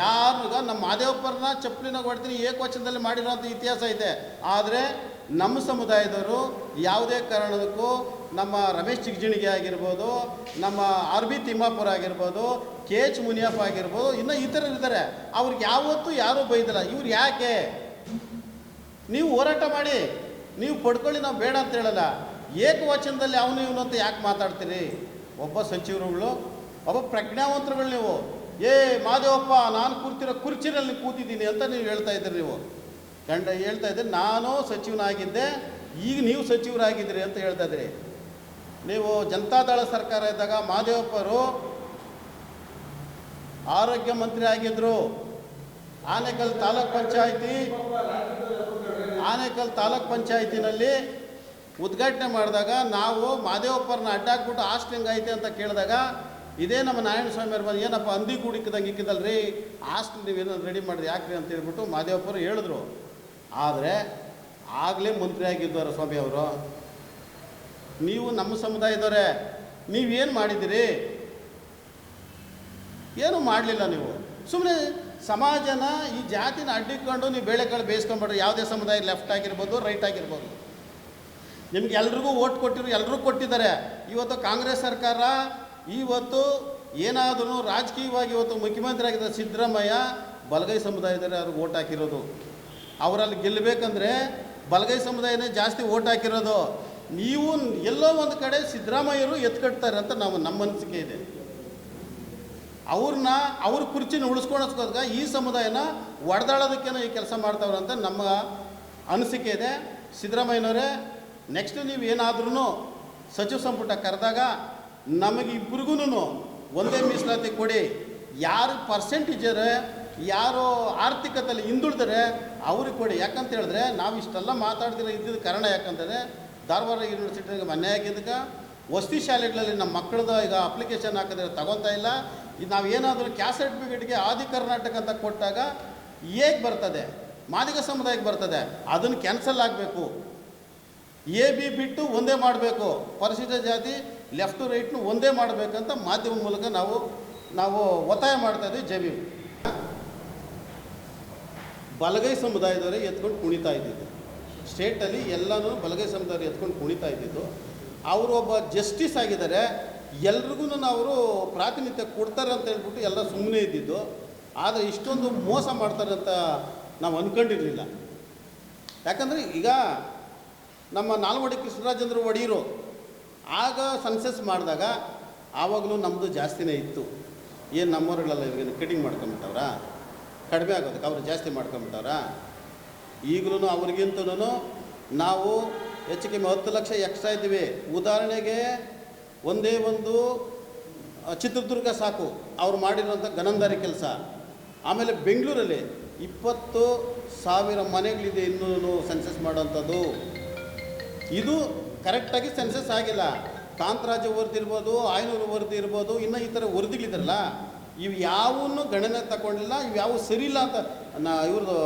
[SPEAKER 1] ಯಾರು ಈಗ ನಮ್ಮ ಮಾದೇವಪ್ಪರನ್ನ ಚಪ್ಪಲಿನ ಹೊಡ್ತೀನಿ ಏಕವಚನದಲ್ಲಿ ಮಾಡಿರೋಂಥ ಇತಿಹಾಸ ಐತೆ. ಆದರೆ ನಮ್ಮ ಸಮುದಾಯದವರು ಯಾವುದೇ ಕಾರಣಕ್ಕೂ ನಮ್ಮ ರಮೇಶ್ ಚಿಗಜಿಣಿಗೆ ಆಗಿರ್ಬೋದು, ನಮ್ಮ RB ತಿಮ್ಮಾಪುರ ಆಗಿರ್ಬೋದು, KH ಮುನಿಯಪ್ಪ ಆಗಿರ್ಬೋದು, ಇನ್ನು ಇತರರು ಇದ್ದಾರೆ, ಅವ್ರಿಗೆ ಯಾವತ್ತೂ ಯಾರೂ ಬೈದಿಲ್ಲ. ಇವ್ರು ಯಾಕೆ ನೀವು ಹೋರಾಟ ಮಾಡಿ, ನೀವು ಪಡ್ಕೊಳ್ಳಿ, ನಾವು ಬೇಡ ಅಂತ ಹೇಳಲ್ಲ. ಏಕವಚನದಲ್ಲಿ ಅವನು ಇವನು ಅಂತ ಯಾಕೆ ಮಾತಾಡ್ತೀರಿ? ಒಬ್ಬ ಸಚಿವರುಗಳು, ಒಬ್ಬ ಪ್ರಜ್ಞಾವಂತರುಗಳು ನೀವು. ಮಾದೇವಪ್ಪ ನಾನು ಕೂರ್ತಿರೋ ಕುರ್ಚಿನಲ್ಲಿ ಕೂತಿದ್ದೀನಿ ಅಂತ ನೀವು ಹೇಳ್ತಾ ಇದ್ದೀರಿ. ನೀವು ಹೇಳ್ತಾ ಇದ್ದೀರಿ ನಾನು ಸಚಿವನಾಗಿದ್ದೆ, ಈಗ ನೀವು ಸಚಿವರಾಗಿದ್ದೀರಿ ಅಂತ ಹೇಳ್ತಾ ಇದ್ದೀರಿ. ನೀವು ಜನತಾದಳ ಸರ್ಕಾರ ಇದ್ದಾಗ ಮಾದೇವಪ್ಪರು ಆರೋಗ್ಯ ಮಂತ್ರಿ ಆಗಿದ್ದರು. ಆನೇಕಲ್ ತಾಲೂಕ್ ಪಂಚಾಯತಿನಲ್ಲಿ ಉದ್ಘಾಟನೆ ಮಾಡಿದಾಗ ನಾವು ಮಾದೇವಪ್ಪರನ್ನ ಅಡ್ಡಾಕ್ಬಿಟ್ಟು ಹಾಸ್ಟೆಲ್ ಐತೆ ಅಂತ ಕೇಳಿದಾಗ ಇದೇ ನಮ್ಮ ನಾರಾಯಣ ಸ್ವಾಮಿ ಅವ್ರು ಬಂದು, ಏನಪ್ಪ ಹಂದಿ ಕೂಡಿಕ್ಕಿದಂಗೆ ಇಕ್ಕಿದಲ್ರಿ, ಹಾಸ್ಟೆಲ್ ನೀವೇನಾದ್ರು ರೆಡಿ ಮಾಡಿರಿ ಯಾಕ್ರಿ ಅಂತ ಹೇಳ್ಬಿಟ್ಟು ಮಾದೇವಪ್ಪರು ಹೇಳಿದ್ರು. ಆದರೆ ಆಗಲೇ ಮಂತ್ರಿ ಆಗಿದ್ದವರು ಸ್ವಾಮಿ ಅವರು. ನೀವು ನಮ್ಮ ಸಮುದಾಯದವರೇ, ನೀವೇನು ಮಾಡಿದ್ದೀರಿ? ಏನೂ ಮಾಡಲಿಲ್ಲ. ನೀವು ಸುಮ್ಮನೆ ಸಮಾಜನ ಈ ಜಾತಿನ ಅಡ್ಡಿಕೊಂಡು ನೀವು ಬೇಳೆಕಾಳು ಬೇಯಿಸ್ಕೊಂಡ್ಬಿಡ್ರಿ. ಯಾವುದೇ ಸಮುದಾಯ ಲೆಫ್ಟ್ ಆಗಿರ್ಬೋದು, ರೈಟ್ ಆಗಿರ್ಬೋದು, ನಿಮ್ಗೆ ಎಲ್ರಿಗೂ ಓಟ್ ಕೊಟ್ಟಿರು, ಎಲ್ಲರೂ ಕೊಟ್ಟಿದ್ದಾರೆ. ಇವತ್ತು ಕಾಂಗ್ರೆಸ್ ಸರ್ಕಾರ ಇವತ್ತು ಏನಾದರೂ ರಾಜಕೀಯವಾಗಿ ಇವತ್ತು ಮುಖ್ಯಮಂತ್ರಿ ಆಗಿದ್ದ ಸಿದ್ದರಾಮಯ್ಯ ಬಲಗೈ ಸಮುದಾಯದಲ್ಲಿ ಅವ್ರಿಗೆ ಓಟ್ ಹಾಕಿರೋದು. ಅವರಲ್ಲಿ ಗೆಲ್ಲಬೇಕಂದ್ರೆ ಬಲಗೈ ಸಮುದಾಯನೇ ಜಾಸ್ತಿ ಓಟ್ ಹಾಕಿರೋದು. ನೀವು ಎಲ್ಲೋ ಒಂದು ಕಡೆ ಸಿದ್ದರಾಮಯ್ಯರು ಎತ್ಕಟ್ತಾರೆ ಅಂತ ನಮ್ಮ ಅನಿಸಿಕೆ ಇದೆ. ಅವ್ರ ಕುರ್ಚಿನ ಉಳಿಸ್ಕೊಳ್ಳೋದಕ್ಕೋಸ್ಕರ ಈ ಸಮುದಾಯನ ಒಡೆದಾಡೋದಕ್ಕೇನೋ ಈ ಕೆಲಸ ಮಾಡ್ತಾವ್ರೆ ಅಂತ ನಮ್ಮ ಅನಿಸಿಕೆ ಇದೆ. ಸಿದ್ದರಾಮಯ್ಯನವರೇ, ನೆಕ್ಸ್ಟ್ ನೀವು ಏನಾದ್ರೂ ಸಚಿವ ಸಂಪುಟ ಕರೆದಾಗ ನಮಗೆ ಇಬ್ಬರಿಗೂ ಒಂದೇ ಮೀಸಲಾತಿ ಕೊಡಿ. ಯಾರು ಪರ್ಸೆಂಟೇಜ್ ಯಾರು ಆರ್ಥಿಕತೆಯಲ್ಲಿ ಹಿಂದುಳಿದರೆ ಅವ್ರಿಗೆ ಕೊಡಿ. ಯಾಕಂತ ಹೇಳಿದ್ರೆ ನಾವು ಇಷ್ಟೆಲ್ಲ ಮಾತಾಡ್ತಿರೋ ಇದ್ದಿದ್ದು ಕಾರಣ ಯಾಕಂದರೆ ಧಾರವಾಡ ಯೂನಿವರ್ಸಿಟಿಗೆ ಮೊನ್ನೆ ಆಗಿದ್ದಕ್ಕೆ ವಸತಿ ಶಾಲೆಗಳಲ್ಲಿ ನಮ್ಮ ಮಕ್ಕಳದ್ದು ಈಗ ಅಪ್ಲಿಕೇಶನ್ ಹಾಕಿದ್ರೆ ತಗೊತಾ ಇಲ್ಲ. ಇದು ನಾವು ಏನಾದರೂ ಕ್ಯಾಸ್ಟ್ ಸರ್ಟಿಫಿಕೇಟ್ಗೆ ಆದಿ ಕರ್ನಾಟಕ ಅಂತ ಕೊಟ್ಟಾಗ ಹೇಗೆ ಬರ್ತದೆ, ಮಾದಿಗ ಸಮುದಾಯಕ್ಕೆ ಬರ್ತದೆ, ಅದನ್ನು ಕ್ಯಾನ್ಸಲ್ ಆಗಬೇಕು. AB ಬಿಟ್ಟು ಒಂದೇ ಮಾಡಬೇಕು, ಪರಿಶಿಷ್ಟ ಜಾತಿ ಲೆಫ್ಟ್ ಟು ರೈಟ್ನು ಒಂದೇ ಮಾಡಬೇಕಂತ ಮಾಧ್ಯಮ ಮೂಲಕ ನಾವು ಒತ್ತಾಯ ಮಾಡ್ತಾಯಿದ್ವಿ. JB ಬಲಗೈ ಸಮುದಾಯದವರೇ ಎತ್ಕೊಂಡು ಕುಣಿತಾ ಇದ್ದಿದ್ದು, ಸ್ಟೇಟಲ್ಲಿ ಎಲ್ಲನೂ ಬಲಗೈ ಸಮುದಾಯರು ಎತ್ಕೊಂಡು ಕುಣಿತಾ ಇದ್ದಿದ್ದು. ಅವರು ಒಬ್ಬ ಜಸ್ಟಿಸ್ ಆಗಿದ್ದಾರೆ, ಎಲ್ರಿಗೂ ಅವರು ಪ್ರಾತಿನಿಧ್ಯ ಕೊಡ್ತಾರೆ ಅಂತ ಹೇಳ್ಬಿಟ್ಟು ಎಲ್ಲ ಸುಮ್ಮನೆ ಇದ್ದಿದ್ದು. ಆದರೆ ಇಷ್ಟೊಂದು ಮೋಸ ಮಾಡ್ತಾರೆ ಅಂತ ನಾವು ಅಂದ್ಕೊಂಡಿರಲಿಲ್ಲ. ಯಾಕಂದರೆ ಈಗ ನಮ್ಮ ನಾಲ್ವಡಿ ಕೃಷ್ಣರಾಜೇಂದ್ರ ಒಡೆಯರು ಆಗ ಸೆನ್ಸಸ್ ಮಾಡಿದಾಗ ಆವಾಗಲೂ ನಮ್ಮದು ಜಾಸ್ತಿನೇ ಇತ್ತು. ಏನು ನಮ್ಮವ್ರುಗಳೆಲ್ಲ ಇವಾಗ ಕಟಿಂಗ್ ಮಾಡ್ಕೊಂಬಿಟ್ಟವ್ರ, ಕಡಿಮೆ ಆಗೋದಕ್ಕೆ ಅವರು ಜಾಸ್ತಿ ಮಾಡ್ಕೊಂಬಿಟ್ಟವ್ರ. ಈಗಲೂ ಅವ್ರಿಗಿಂತಲೂ ನಾವು ಹೆಚ್ಚು ಕಮ್ಮಿ 10 ಲಕ್ಷ ಎಕ್ಸ್ಟ್ರಾ ಇದ್ದೀವಿ. ಉದಾಹರಣೆಗೆ ಒಂದೇ ಒಂದು ಚಿತ್ರದುರ್ಗ ಸಾಕು ಅವ್ರು ಮಾಡಿರೋಂಥ ಗನಂದಾರಿ ಕೆಲಸ. ಆಮೇಲೆ ಬೆಂಗಳೂರಲ್ಲಿ 20,000 ಮನೆಗಳಿದೆ ಇನ್ನೂ ಸೆನ್ಸಸ್ ಮಾಡೋಂಥದ್ದು. ಇದು ಕರೆಕ್ಟಾಗಿ ಸೆನ್ಸಸ್ ಆಗಿಲ್ಲ. ಕಾಂತರಾಜ ವರದಿ ಇರ್ಬೋದು, ಆಯನೂರು ವರದಿ ಇರ್ಬೋದು, ಇನ್ನು ಈ ಥರ ವರದಿಗಳಿದ್ರಲ್ಲ, ಇವು ಯಾವನ್ನೂ ಗಣನೆ ತಗೊಂಡಿಲ್ಲ. ಇವು ಯಾವ ಸರಿ ಇಲ್ಲ ಅಂತ ಇವ್ರದ್ದು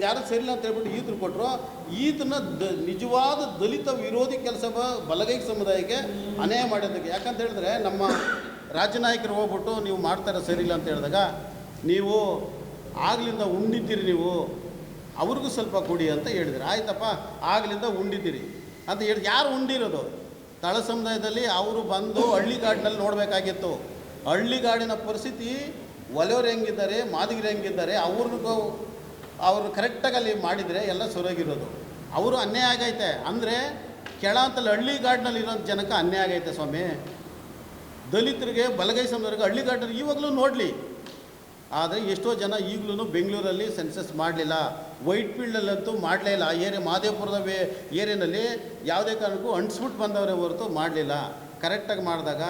[SPEAKER 1] ಯಾರು ಸರಿ ಇಲ್ಲ ಅಂತ ಹೇಳ್ಬಿಟ್ಟು ಈತರು ಕೊಟ್ಟರು. ಈತನ ನಿಜವಾದ ದಲಿತ ವಿರೋಧಿ ಕೆಲಸ ಬಲಗೈ ಸಮುದಾಯಕ್ಕೆ ಅನ್ಯಾಯ ಮಾಡೋದಕ್ಕೆ. ಯಾಕಂತ ಹೇಳಿದ್ರೆ ನಮ್ಮ ರಾಜ್ಯ ನಾಯಕರು ಹೋಗ್ಬಿಟ್ಟು ನೀವು ಮಾಡ್ತಾರೆ ಸರಿ ಇಲ್ಲ ಅಂತ ಹೇಳಿದಾಗ, ನೀವು ಆಗ್ಲಿಂದ ಉಂಡಿದ್ದೀರಿ, ನೀವು ಅವ್ರಿಗೂ ಸ್ವಲ್ಪ ಕೊಡಿ ಅಂತ ಹೇಳಿದ್ರು. ಆಯ್ತಪ್ಪ, ಆಗ್ಲಿಂದ ಉಂಡಿದ್ದೀರಿ ಅಂತ ಹೇಳಿ ಯಾರು ಉಂಡಿರೋದು? ತಳ ಸಮುದಾಯದಲ್ಲಿ ಅವರು ಬಂದು ಹಳ್ಳಿಗಾಡಿನಲ್ಲಿ ನೋಡಬೇಕಾಗಿತ್ತು. ಹಳ್ಳಿಗಾಡಿನ ಪರಿಸ್ಥಿತಿ, ಒಲೆಯವ್ರು ಹೆಂಗಿದ್ದಾರೆ, ಮಾದಿಗರು ಹೆಂಗಿದ್ದಾರೆ, ಅವರು ಕರೆಕ್ಟಾಗಿ ಅಲ್ಲಿ ಮಾಡಿದರೆ ಎಲ್ಲ ಸೊರಗಿರೋದು. ಅವರು ಅನ್ಯಾಯ ಆಗೈತೆ ಅಂದರೆ ಕೆಳ ಅಂತಲ್ಲಿ ಹಳ್ಳಿಗಾಡಿನಲ್ಲಿ ಇರೋ ಜನಕ್ಕೆ ಅನ್ಯಾಯ ಆಗೈತೆ ಸ್ವಾಮಿ. ದಲಿತರಿಗೆ, ಬಲಗೈ ಸಮುದಾಯರಿಗೆ ಹಳ್ಳಿಗಾಡಿನಲ್ಲಿ ಇವಾಗಲೂ ನೋಡಲಿ. ಆದರೆ ಎಷ್ಟೋ ಜನ ಈಗಲೂ ಬೆಂಗಳೂರಲ್ಲಿ ಸೆನ್ಸಸ್ ಮಾಡಲಿಲ್ಲ. ವೈಟ್ ಫೀಲ್ಡಲ್ಲಂತೂ ಮಾಡಲೇ ಇಲ್ಲ. ಮಹದೇವಪುರದ ಏರಿಯಾನಲ್ಲಿ ಯಾವುದೇ ಕಾರಣಕ್ಕೂ ಅಂಟಿಸ್ಬಿಟ್ಟು ಬಂದವರೇ ಹೊರತು ಮಾಡಲಿಲ್ಲ. ಕರೆಕ್ಟಾಗಿ ಮಾಡಿದಾಗ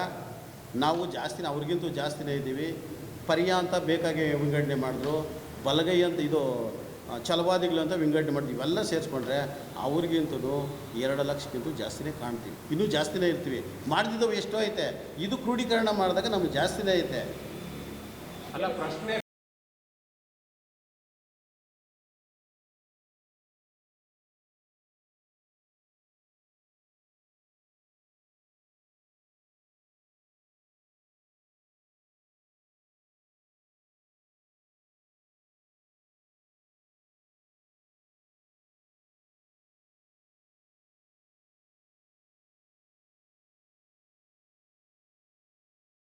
[SPEAKER 1] ನಾವು ಜಾಸ್ತಿನೇ, ಅವ್ರಿಗಿಂತೂ ಜಾಸ್ತಿನೇ ಇದ್ದೀವಿ. ಪರ್ಯ ಅಂತ ಬೇಕಾಗಿ ವಿಂಗಡಣೆ ಮಾಡಿದ್ರು, ಬಲಗೈ ಅಂತ ಇದು ಛಲವಾದಿಗಳು ಅಂತ ವಿಂಗಡಣೆ ಮಾಡಿದ್ವಿ. ಇವೆಲ್ಲ ಸೇರಿಸ್ಕೊಂಡ್ರೆ ಅವ್ರಿಗಿಂತೂ 2 ಲಕ್ಷಕ್ಕಿಂತೂ ಜಾಸ್ತಿನೇ ಕಾಣ್ತೀವಿ, ಇನ್ನೂ ಜಾಸ್ತಿನೇ ಇರ್ತೀವಿ. ಮಾಡಿದ್ದವು ಎಷ್ಟೋ ಐತೆ, ಇದು ಕ್ರೋಢೀಕರಣ ಮಾಡಿದಾಗ ನಮ್ಗೆ ಜಾಸ್ತಿನೇ ಐತೆ.
[SPEAKER 3] ಅಲ್ಲ ಪ್ರಶ್ನೆ